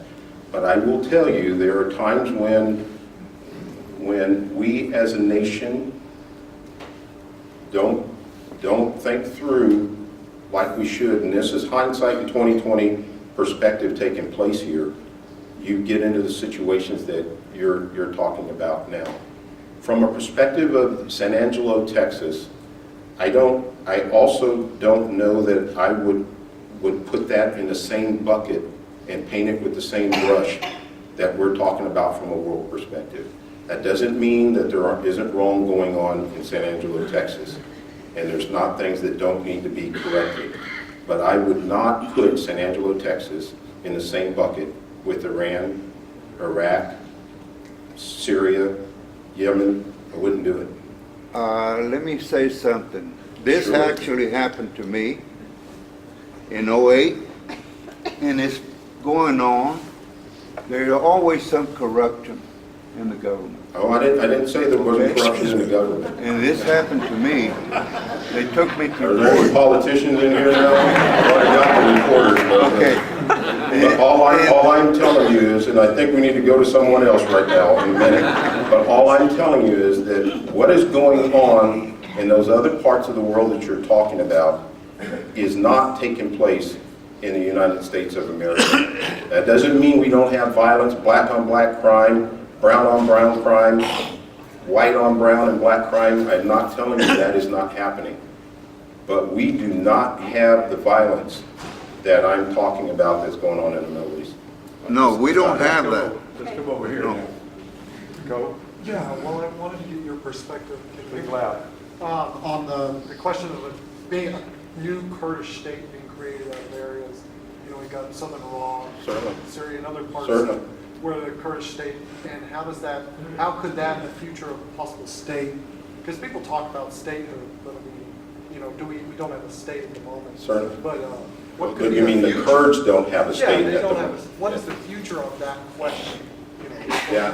But I will tell you, there are times when we as a nation don't think through like we should, and this is hindsight in 2020 perspective taking place here. You get into the situations that you're talking about now. From a perspective of San Angelo, Texas, I also don't know that I would put that in the same bucket and paint it with the same brush that we're talking about from a world perspective. That doesn't mean that there isn't wrong going on in San Angelo, Texas, and there's not things that don't need to be corrected. But I would not put San Angelo, Texas in the same bucket with Iran, Iraq, Syria, Yemen. I wouldn't do it. let me say something. This Sure. actually happened to me in '08, and it's going on. There's always some corruption in the government. Oh, I didn't say there wasn't Okay. corruption in the government. And this happened to me. They took me Are there any to court. politicians in here now? I already got the reporters. Okay. But all I'm telling you is, and I think we need to go to someone else right now in a minute, but all I'm telling you is that what is going on in those other parts of the world that you're talking about is not taking place in the United States of America. That doesn't mean we don't have violence, black on black crime, brown on brown crime, white on brown and black crime. I'm not telling you that is not happening. But we do not have the violence that I'm talking about that's going on in the Middle East. No, we don't have that. Let's come over here No. now. Go. Yeah, well, I wanted to get your perspective. Speak loud. On the question of it being a new Kurdish state being created out of areas, you know, we got Southern Iran, Certainly. Syria, and other parts Certainly. where the Kurdish state, and how could that in the future of a possible state, because people talk about statehood, but I mean, you know, we don't have a state at the moment. Certainly. But what could But be you mean the future? Kurds don't have a Yeah, state they at the don't have, moment? what is the future of that question? You know, Yeah,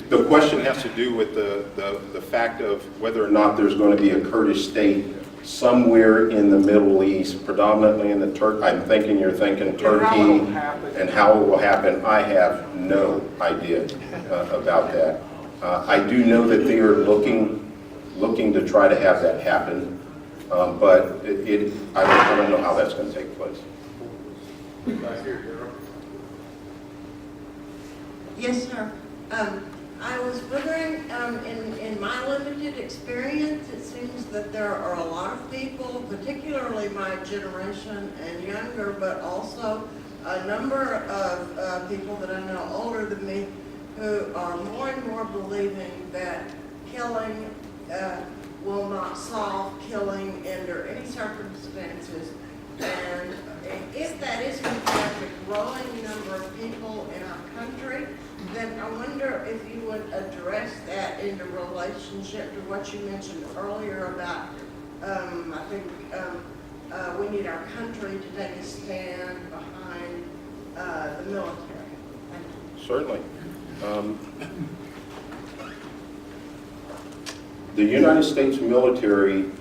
the question has to do with the fact of whether or not there's going to be a Kurdish state somewhere in the Middle East, predominantly in the you're thinking Turkey, how it will happen. and how it will happen. I have no idea about that. I do know that they are looking to try to have that happen, but I don't know how that's going to take place. Yes, sir. I was wondering, in my limited experience, it seems that there are a lot of people, particularly my generation and younger, but also a number of people that I know older than me who are more and more believing that killing will not solve killing under any circumstances. And if that is in fact a growing number of people in our country, then I wonder if you would address that in the relationship to what you mentioned earlier about, I think we need our country to take a stand behind the military. Thank you. Certainly. The United States military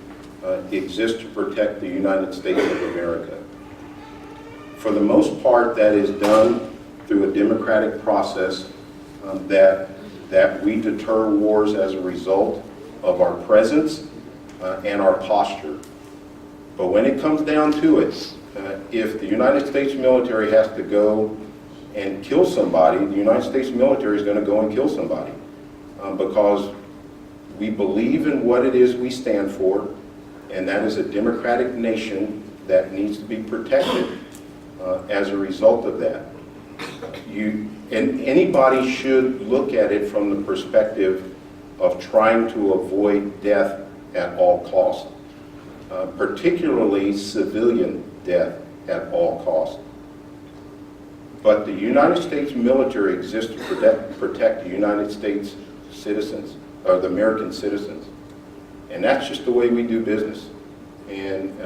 exists to protect the United States of America. For the most part, that is done through a democratic process that we deter wars as a result of our presence and our posture. But when it comes down to it, if the United States military has to go and kill somebody, the United States military is going to go and kill somebody because we believe in what it is we stand for, and that is a democratic nation that needs to be protected as a result of that. And anybody should look at it from the perspective of trying to avoid death at all costs, particularly civilian death at all costs. But the United States military exists to protect the United States citizens, or the American citizens. And that's just the way we do business. And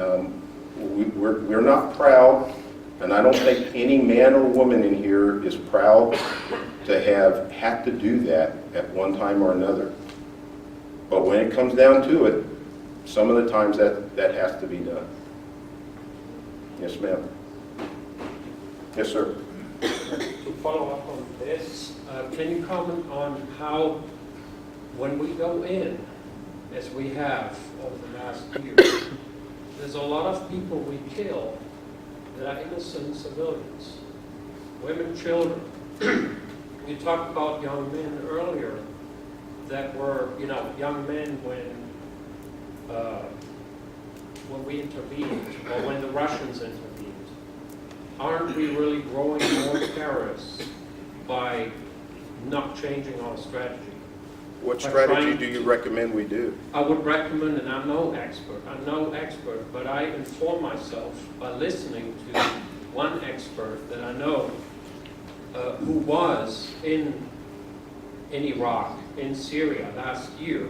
we're not proud, and I don't think any man or woman in here is proud to have had to do that at one time or another. But when it comes down to it, some of the times that has to be done. Yes, ma'am. Yes, sir. To follow up on this, can you comment on how, when we go in, as we have over the last year, there's a lot of people we kill that are innocent civilians, women, children. We talked about young men earlier that were, young men when we intervened, or when the Russians intervened. Aren't we really growing more terrorists by not changing our strategy? What strategy do you recommend we do? I would recommend, and I'm no expert, but I inform myself by listening to one expert that I know who was in Iraq, in Syria last year.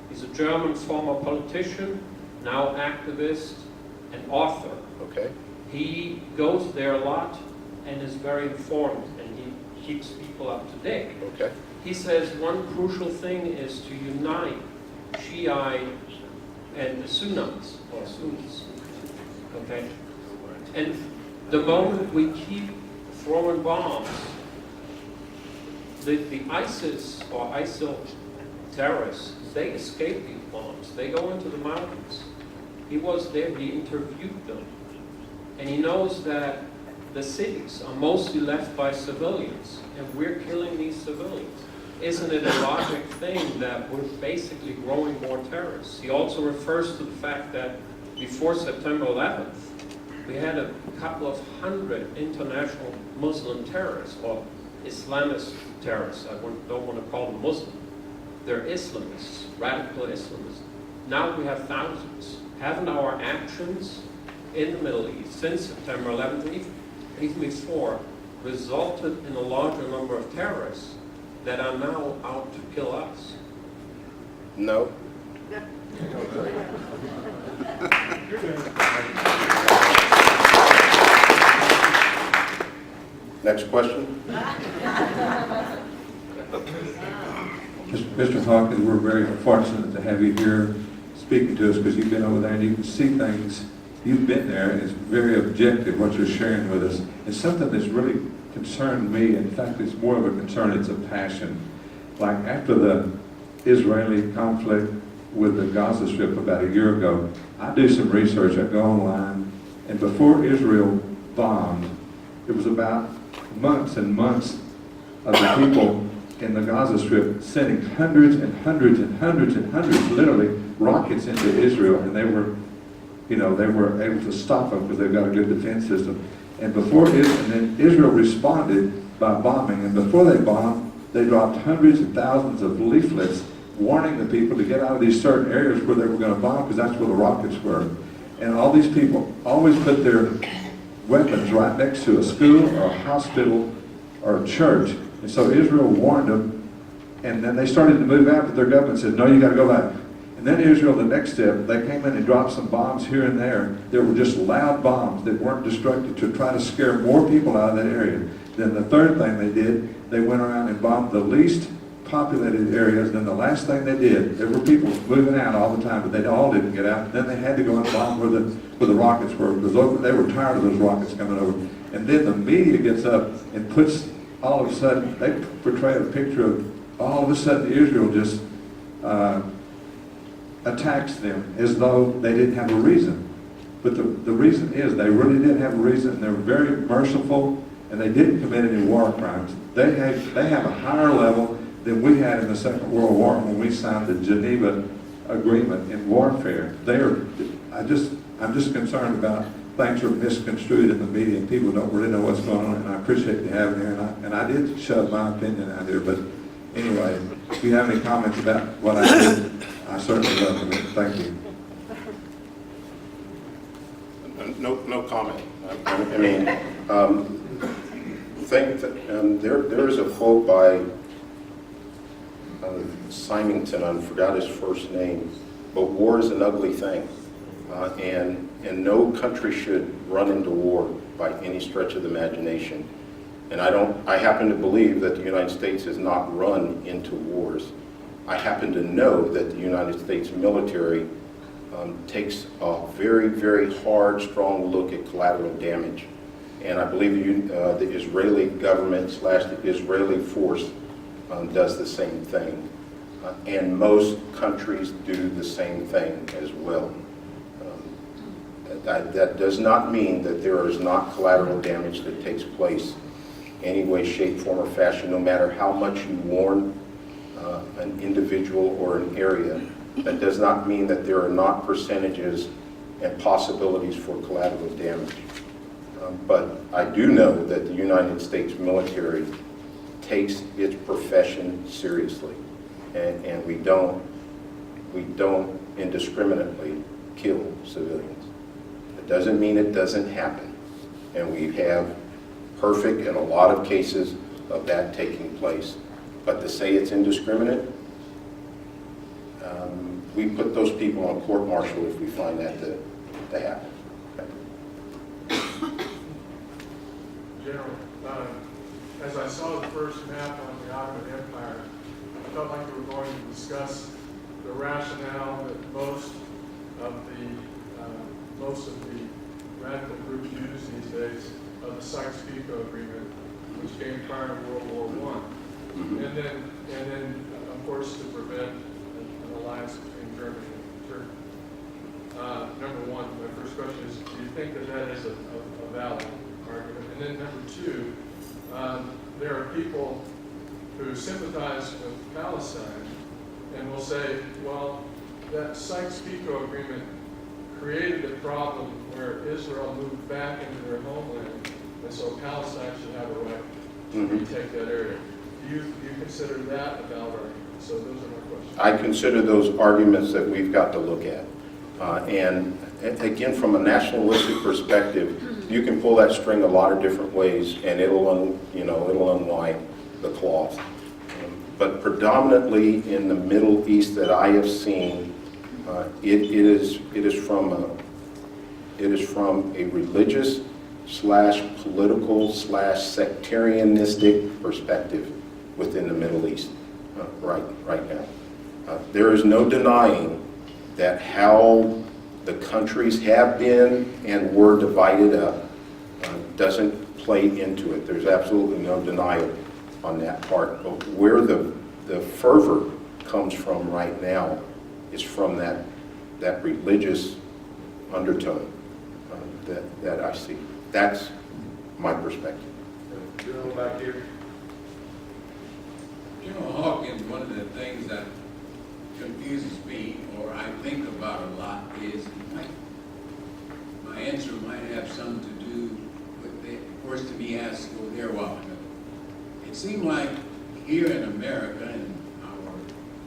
He's a German former politician, now activist and author. Okay. He goes there a lot and is very informed, and he keeps people up to date. Okay. He says one crucial thing is to unite Shiite and the Sunnis, or Sunnis. Okay? And the moment we keep throwing bombs, the ISIS or ISIL terrorists, they escape these bombs. They go into the mountains. He was there, he interviewed them. And he knows that the cities are mostly left by civilians, and we're killing these civilians. Isn't it a logic thing that we're basically growing more terrorists? He also refers to the fact that before September 11th, we had a couple of hundred international Muslim terrorists, or Islamist terrorists. I don't want to call them Muslim. They're Islamists, radical Islamists. Now we have thousands. Haven't our actions in the Middle East since September 11th, even before, resulted in a larger number of terrorists that are now out to kill us? No. Next question. Mr. Hawkins, we're very fortunate to have you here speaking to us because you've been over there and you can see things. You've been there, and it's very objective what you're sharing with us. It's something that's really concerned me. In fact, it's more of a concern, it's a passion. Like after the Israeli conflict with the Gaza Strip about a year ago, I do some research, I go online, and before Israel bombed, it was about months and months of the people in the Gaza Strip sending hundreds and hundreds and hundreds and hundreds, literally, rockets into Israel, and they were able to stop them because they've got a good defense system. And then Israel responded by bombing, and before they bombed, they dropped hundreds of thousands of leaflets warning the people to get out of these certain areas where they were going to bomb, because that's where the rockets were. And all these people always put their weapons right next to a school or a hospital or a church. And so Israel warned them, and then they started to move out, but their government said, no, you got to go back. And then Israel, the next step, they came in and dropped some bombs here and there. There were just loud bombs that weren't destructive to try to scare more people out of that area. Then the third thing they did, they went around and bombed the least populated areas. Then the last thing they did, there were people moving out all the time, but they all didn't get out. Then they had to go and bomb where the rockets were, because they were tired of those rockets coming over. And then the media gets up and puts, all of a sudden, they portray a picture of, all of a sudden Israel just attacks them as though they didn't have a reason. But the reason is they really didn't have a reason, and they were very merciful, and they didn't commit any war crimes. They have a higher level than we had in the Second World War when we signed the Geneva Agreement in warfare. I'm just concerned about things are misconstrued in the media, and people don't really know what's going on, and I appreciate you having me here, and I did shove my opinion out here, but anyway, if you have any comments about what I did, I certainly welcome it. Thank you. No comment. I mean, there is a quote by Symington, I forgot his first name, but war is an ugly thing, and no country should run into war by any stretch of the imagination. And I happen to believe that the United States has not run into wars. I happen to know that the United States military takes a very, very hard, strong look at collateral damage. And I believe the Israeli government / the Israeli force does the same thing. And most countries do the same thing as well. That does not mean that there is not collateral damage that takes place any way, shape, form, or fashion, no matter how much you warn an individual or an area. That does not mean that there are not percentages and possibilities for collateral damage. But I do know that the United States military takes its profession seriously, and we don't indiscriminately kill civilians. It doesn't mean it doesn't happen, and we have perfect and a lot of cases of that taking place. But to say it's indiscriminate, we put those people on court-martial if we find that to happen. General, as I saw the first map on the Ottoman Empire, I felt like we were going to discuss the rationale that most of the radical groups use these days of the Sykes-Picot Agreement, which came prior to World War I, and then of course to prevent an alliance between Germany and Turkey. Number one, my first question is, do you think that is a valid argument? And then number two, there are people who sympathize with Palestine and will say, well, that Sykes-Picot Agreement created a problem where Israel moved back into their homeland, and so Palestine should have a right to retake that area. Do you consider that a valid argument? So those are my questions. I consider those arguments that we've got to look at. And again, from a nationalistic perspective, you can pull that string a lot of different ways, and it'll unwind the cloth. But predominantly in the Middle East that I have seen, it is from a religious / political / sectarianistic perspective within the Middle East right now. There is no denying that how the countries have been and were divided up doesn't play into it. There's absolutely no denial on that part. But where the fervor comes from right now is from that religious undertone that I see. That's my perspective. General back here. confuses me, or I think about a lot, is my answer might have something to do with the question he asked over there a while ago. It seemed like here in America and our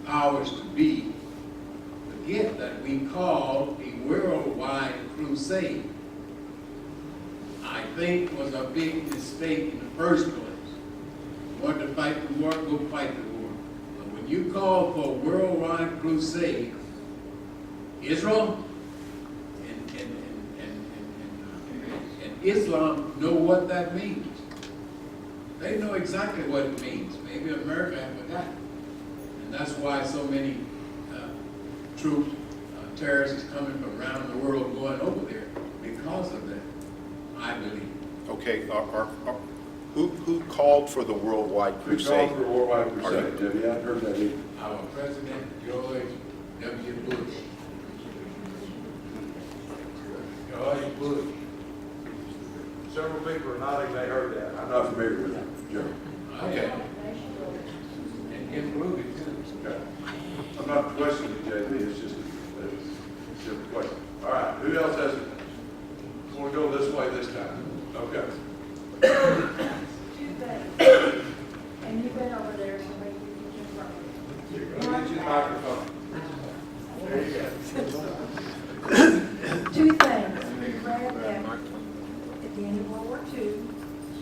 powers to be forget that we call a worldwide crusade. I think was a big mistake in the first place. Want to fight the war, go fight the war. But when you call for a worldwide crusade, Israel and Islam know what that means. They know exactly what it means. Maybe America has forgotten. And that's why so many troops, terrorists coming from around the world going over there because of that, I believe. Okay, who called for the worldwide We crusade? called for a worldwide crusade, Jimmy. I hadn't heard that either. Our President George W. Bush. George Bush. Several people are nodding, they heard that. I'm not familiar with that, Joe. Okay. And get moving too. Okay. I'm not questioning JB, it's just a simple question. All right, who else has it? Want to go this way this time? Okay. And you've been over there, so maybe you can confirm. You're going to get your microphone. There you go. Two things. We read that at the end of World War II,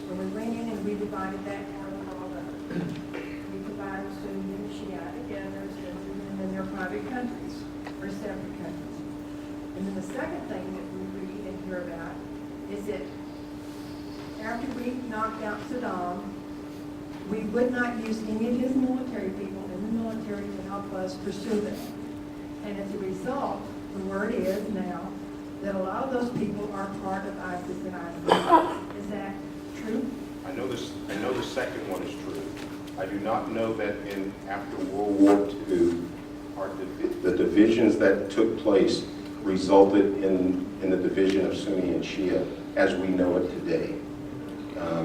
when we went in and we divided that part of the world up. We divided Sunni and Shia together, and then their private countries, or separate countries. And then the second thing that we read and hear about is that after we knocked out Saddam, we would not use any of his military people in the military to help us pursue them. And as a result, the word is now that a lot of those people are part of ISIS and ISIL. Is that true? I know the second one is true. I do not know that after World War II, the divisions that took place resulted in the division of Sunni and Shia as we know it today.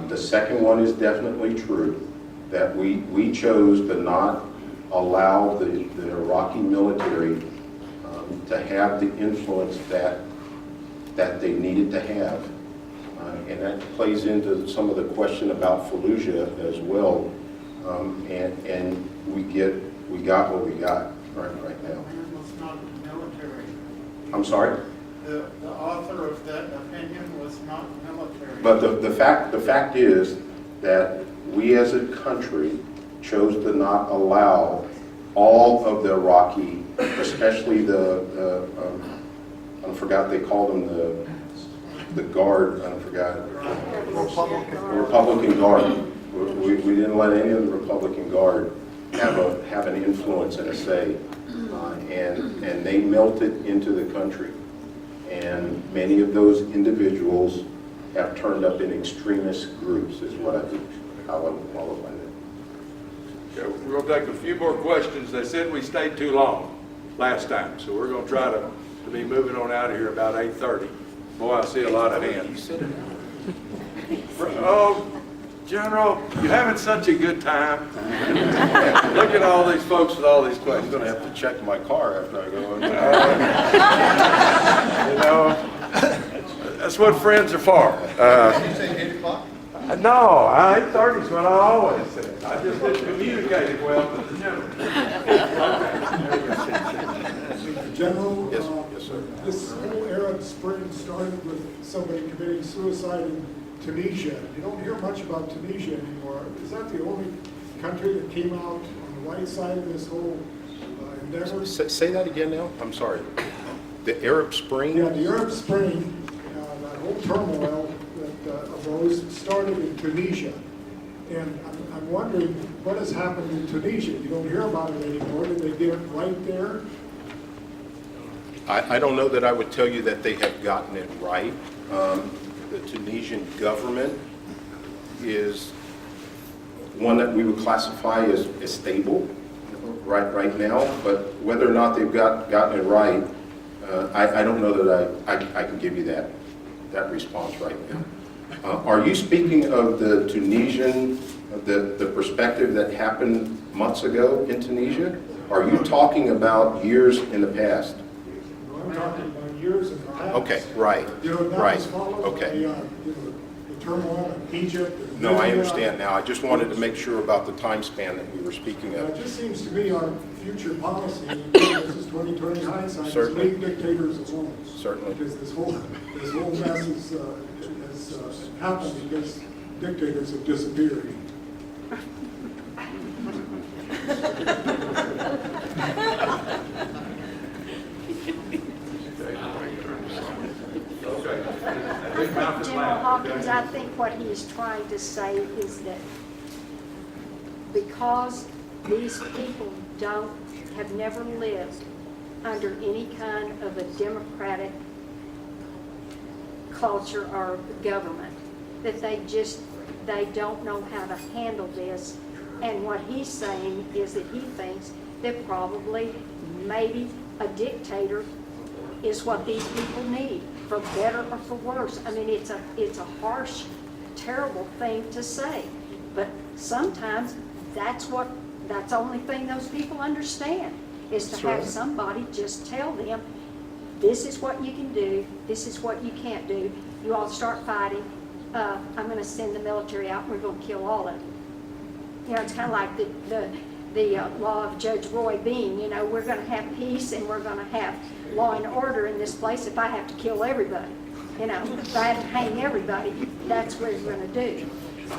The second one is definitely true, that we chose to not allow the Iraqi military to have the influence that they needed to have. And that plays into some of the question about Fallujah as well. And we got what we got right now. It was not military. I'm sorry? The author of that opinion was not military. But the fact is that we as a country chose to not allow all of the Iraqi, especially I forgot they called them the Guard, I forgot. Republican Guard. We didn't let any of the Republican Guard have an influence and a say. And they melted into the country. And many of those individuals have turned up in extremist groups, is what I would qualify that. Okay, we're going to take a few more questions. They said we stayed too long last time, so we're going to try to be moving on out of here about 8:30. Boy, I see a lot of hands. Oh, General, you're having such a good time. Look at all these folks with all these questions. I'm going to have to check my car after I go in. You know, that's what friends are for. Did you say 8 o'clock? No, 8:30 is what I always say. I just didn't communicate it well to the general. General, Yes, sir. this whole Arab Spring started with somebody committing suicide in Tunisia. You don't hear much about Tunisia anymore. Is that the only country that came out on the right side of this whole endeavor? Say that again now? I'm sorry. The Arab Spring? Yeah, the Arab Spring, that whole turmoil that arose started in Tunisia. And I'm wondering what has happened in Tunisia. You don't hear about it anymore. Did they get it right there? I don't know that I would tell you that they have gotten it right. The Tunisian government is one that we would classify as stable right now, but whether or not they've gotten it right, I don't know that I can give you that response right now. Are you speaking of the Tunisian, the perspective that happened months ago in Tunisia? Are you talking about years in the past? I'm talking about years in the past. Okay, right, You know, that right, was followed by, okay. the turmoil in Egypt. and No, I Libya. understand now. I just wanted to make sure about the time span that we were speaking It of. just seems to me our future policy, this is 2020 hindsight, is Certainly. leave dictators alone. Certainly. Because this whole mess has happened because dictators have disappeared. General Hawkins, I think what he's trying to say is that because these people have never lived under any kind of a democratic culture or government, that they don't know how to handle this. And what he's saying is that he thinks that probably, maybe a dictator is what these people need, for better or for worse. I mean, it's a harsh, terrible thing to say, but sometimes that's the only thing those people understand, is to have somebody just tell them, this is what you can do, this is what you can't do. You all start fighting, I'm going to send the military out, we're going to kill all of you. You know, it's kind of like the law of Judge Roy Bean, you know, we're going to have peace and we're going to have law and order in this place if I have to kill everybody. You know, if I have to hang everybody, that's what we're going to do.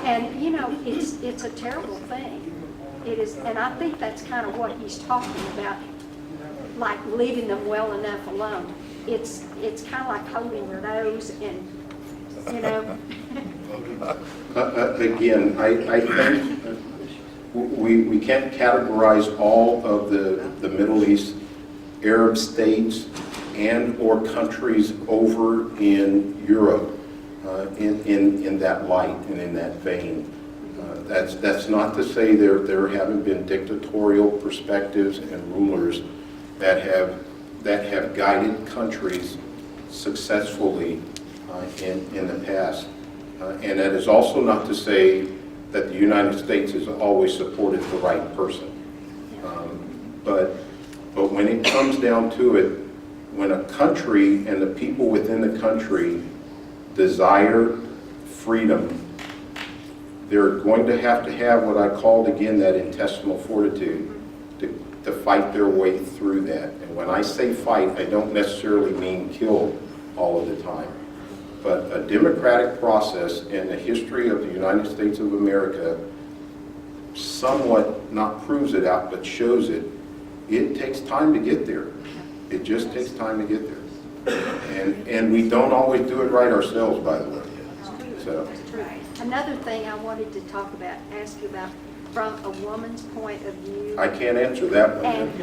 And, you know, it's a terrible thing. It is, and I think that's kind of what he's talking about, like leaving them well enough alone. It's kind of like holding your nose and, you know. Again, I think we can't categorize all of the Middle East Arab states and or countries over in Europe in that light and in that vein. That's not to say there haven't been dictatorial perspectives and rulers that have guided countries successfully in the past. And that is also not to say that the United States has always supported the right person. But when it comes down to it, when a country and the people within the country desire freedom, they're going to have what I called again that intestinal fortitude to fight their way through that. And when I say fight, I don't necessarily mean kill all of the time. But a democratic process in the history of the United States of America somewhat not proves it out, but shows it. It takes time to get there. It just takes time to get there. And we don't always do it right ourselves, by the way. So. Another thing I wanted to ask you about, from a woman's point of view. I can't answer that one. And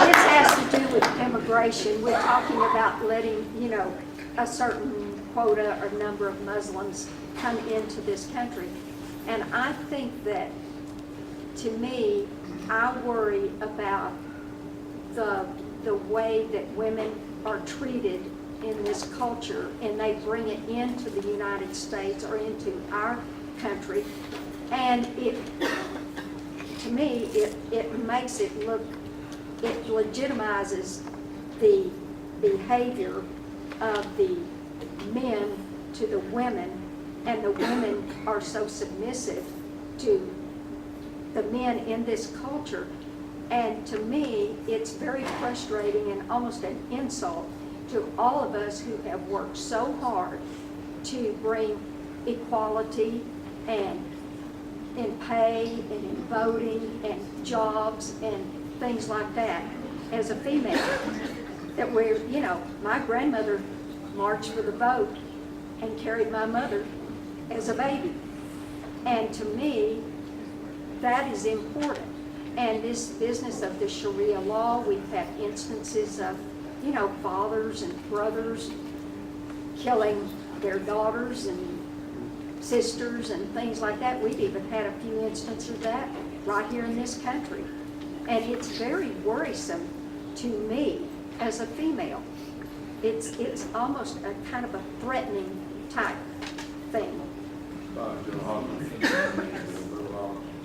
this has to do with immigration. We're talking about letting, you know, a certain quota or number of Muslims come into this country. And I think that, to me, I worry about the way that women are treated in this culture, and they bring it into the United States or into our country. And to me, it makes it look, it legitimizes the behavior of the men to the women, and the women are so submissive to the men in this culture. And to me, it's very frustrating and almost an insult to all of us who have worked so hard to bring equality and in pay and in voting and jobs and things like that as a female. That we're, you know, my grandmother marched for the vote and carried my mother as a baby. And to me, that is important. And this business of the Sharia law, we've had instances of, you know, fathers and brothers killing their daughters and sisters and things like that. We've even had a few instances of that right here in this country. And it's very worrisome to me as a female. It's almost a kind of a threatening type thing. Okay.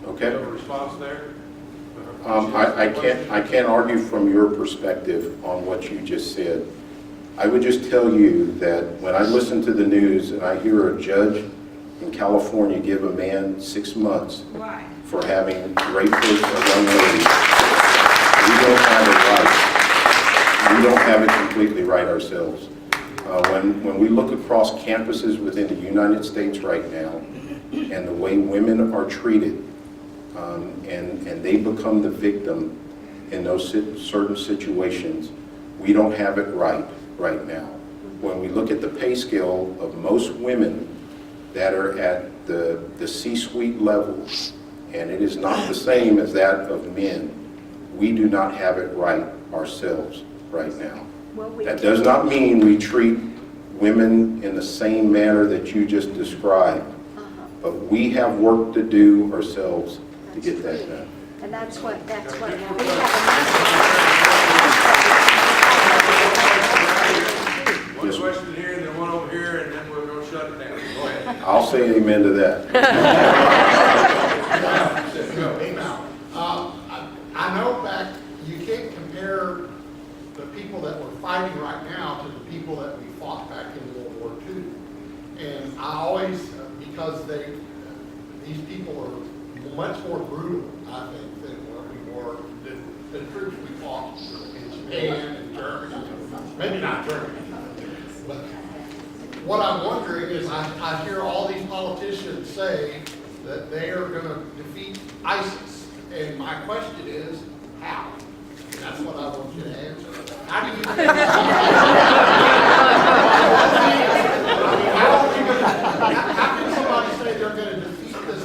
Okay. Have a response there? I can't argue from your perspective on what you just said. I would just tell you that when I listen to the news and I hear a judge in California give a man 6 months for having raped a young lady, we don't have it right. We don't have it completely right ourselves. When we look across campuses within the United States right now and the way women are treated, and they become the victim in those certain situations, we don't have it right now. When we look at the pay scale of most women that are at the C-suite level, and it is not the same as that of men, we do not have it right ourselves right now. That does not mean we treat women in the same manner that you just described, but we have work to do ourselves to get that done. And that's what we have One question here, and then one over here, and then we're going to shut it down. Go ahead. I'll say amen to that. I know back, you can't compare the people that we're fighting right now to the people that we fought back in World War II. And I always, because these people are much more brutal, I think, than what we were, the troops we fought in Japan and Germany. Maybe not Germany, but what I'm wondering is I hear all these politicians say that they are going to defeat ISIS. And my question is, how? And that's what I want you to answer. How do you how can somebody say they're going to defeat this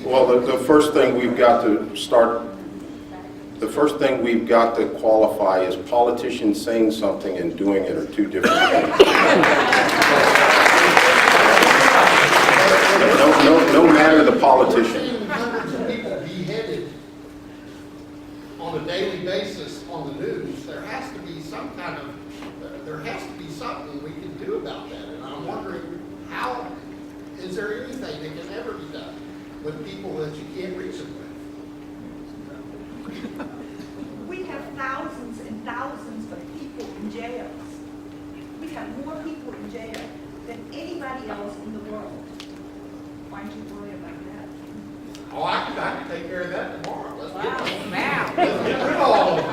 people? Well, the first thing we've got to start, the first thing we've got to qualify is politicians saying something and doing it are two different things. No matter the politician. Hundreds of people beheaded on a daily basis on the news. There has to be some kind of, there has to be something we can do about that. And I'm wondering, how, is there anything that can ever be done with people that you can't reason with? We have thousands and thousands of people in jails. We have more people in jail than anybody else in the world. Why don't you worry about that? Oh, I can take care of that tomorrow. Let's get Wow. let's get rid of all of them.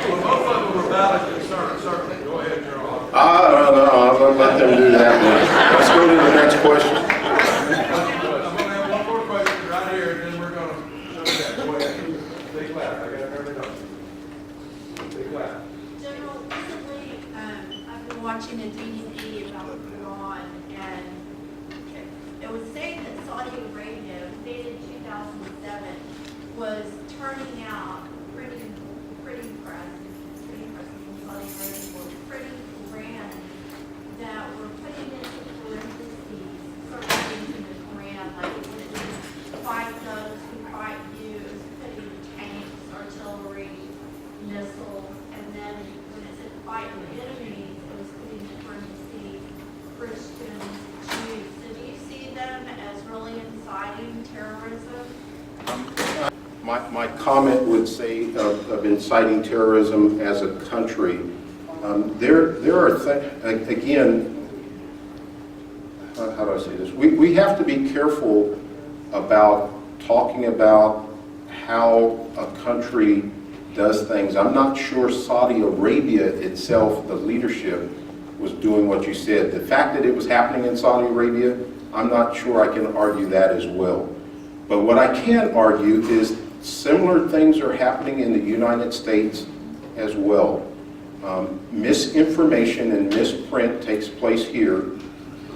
Well, most of them were valid concerns, certainly. Go ahead, General. I'm going to let them do that. Let's go to the next question. I'm going to have one more question right here, and then we're going to shut it down. Go ahead. Big clap. I got everything. Big clap. General, recently, I've been watching a TGC about the Quran, and it was saying that Saudi Arabia, dated 2007, was turning out printing presses in Saudi Arabia were printing Quran that were putting into parentheses certain things in the Quran, like it wouldn't fight those who fight you, it was putting tanks, artillery, missiles, and then when it said fight your enemies, it was putting in parentheses Christians, Jews. So do you see them as really inciting terrorism? My comment would say of inciting terrorism as a country, there are again, how do I say this? We have to be careful about talking about how a country does things. I'm not sure Saudi Arabia itself, the leadership, was doing what you said. The fact that it was happening in Saudi Arabia, I'm not sure I can argue that as well. But what I can argue is similar things are happening in the United States as well. Misinformation and misprint takes place here,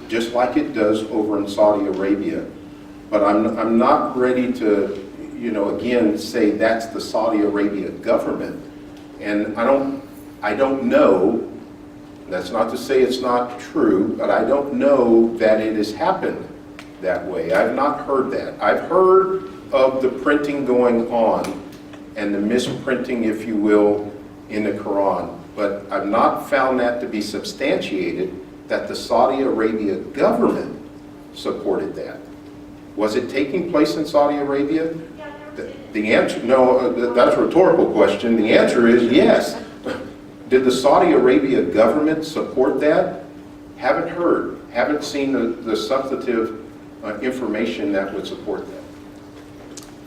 just like it does over in Saudi Arabia. But I'm not ready to, again, say that's the Saudi Arabia government. And I don't know, that's not to say it's not true, but I don't know that it has happened that way. I've not heard that. I've heard of the printing going on and the misprinting, if you will, in the Quran. But I've not found that to be substantiated that the Saudi Arabia government supported that. Was it taking place in Saudi Arabia? Yeah, I've never seen it. The answer, no, that's a rhetorical question. The answer is yes. Did the Saudi Arabia government support that? Haven't heard, haven't seen the substantive information that would support that.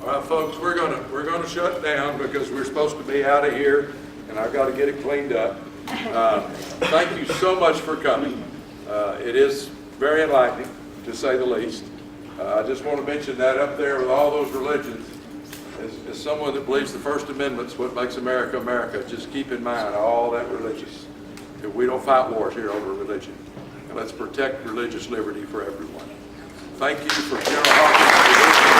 All right, folks, we're gonna shut down because we're supposed to be out of here, and I've got to get it cleaned up. Thank you so much for coming. It is very enlightening, to say the least. I just want to mention that up there with all those religions, as someone that believes the First Amendment's what makes America America, just keep in mind all that religious. We don't fight wars here over religion. And let's protect religious liberty for everyone. Thank you for General Hawkins.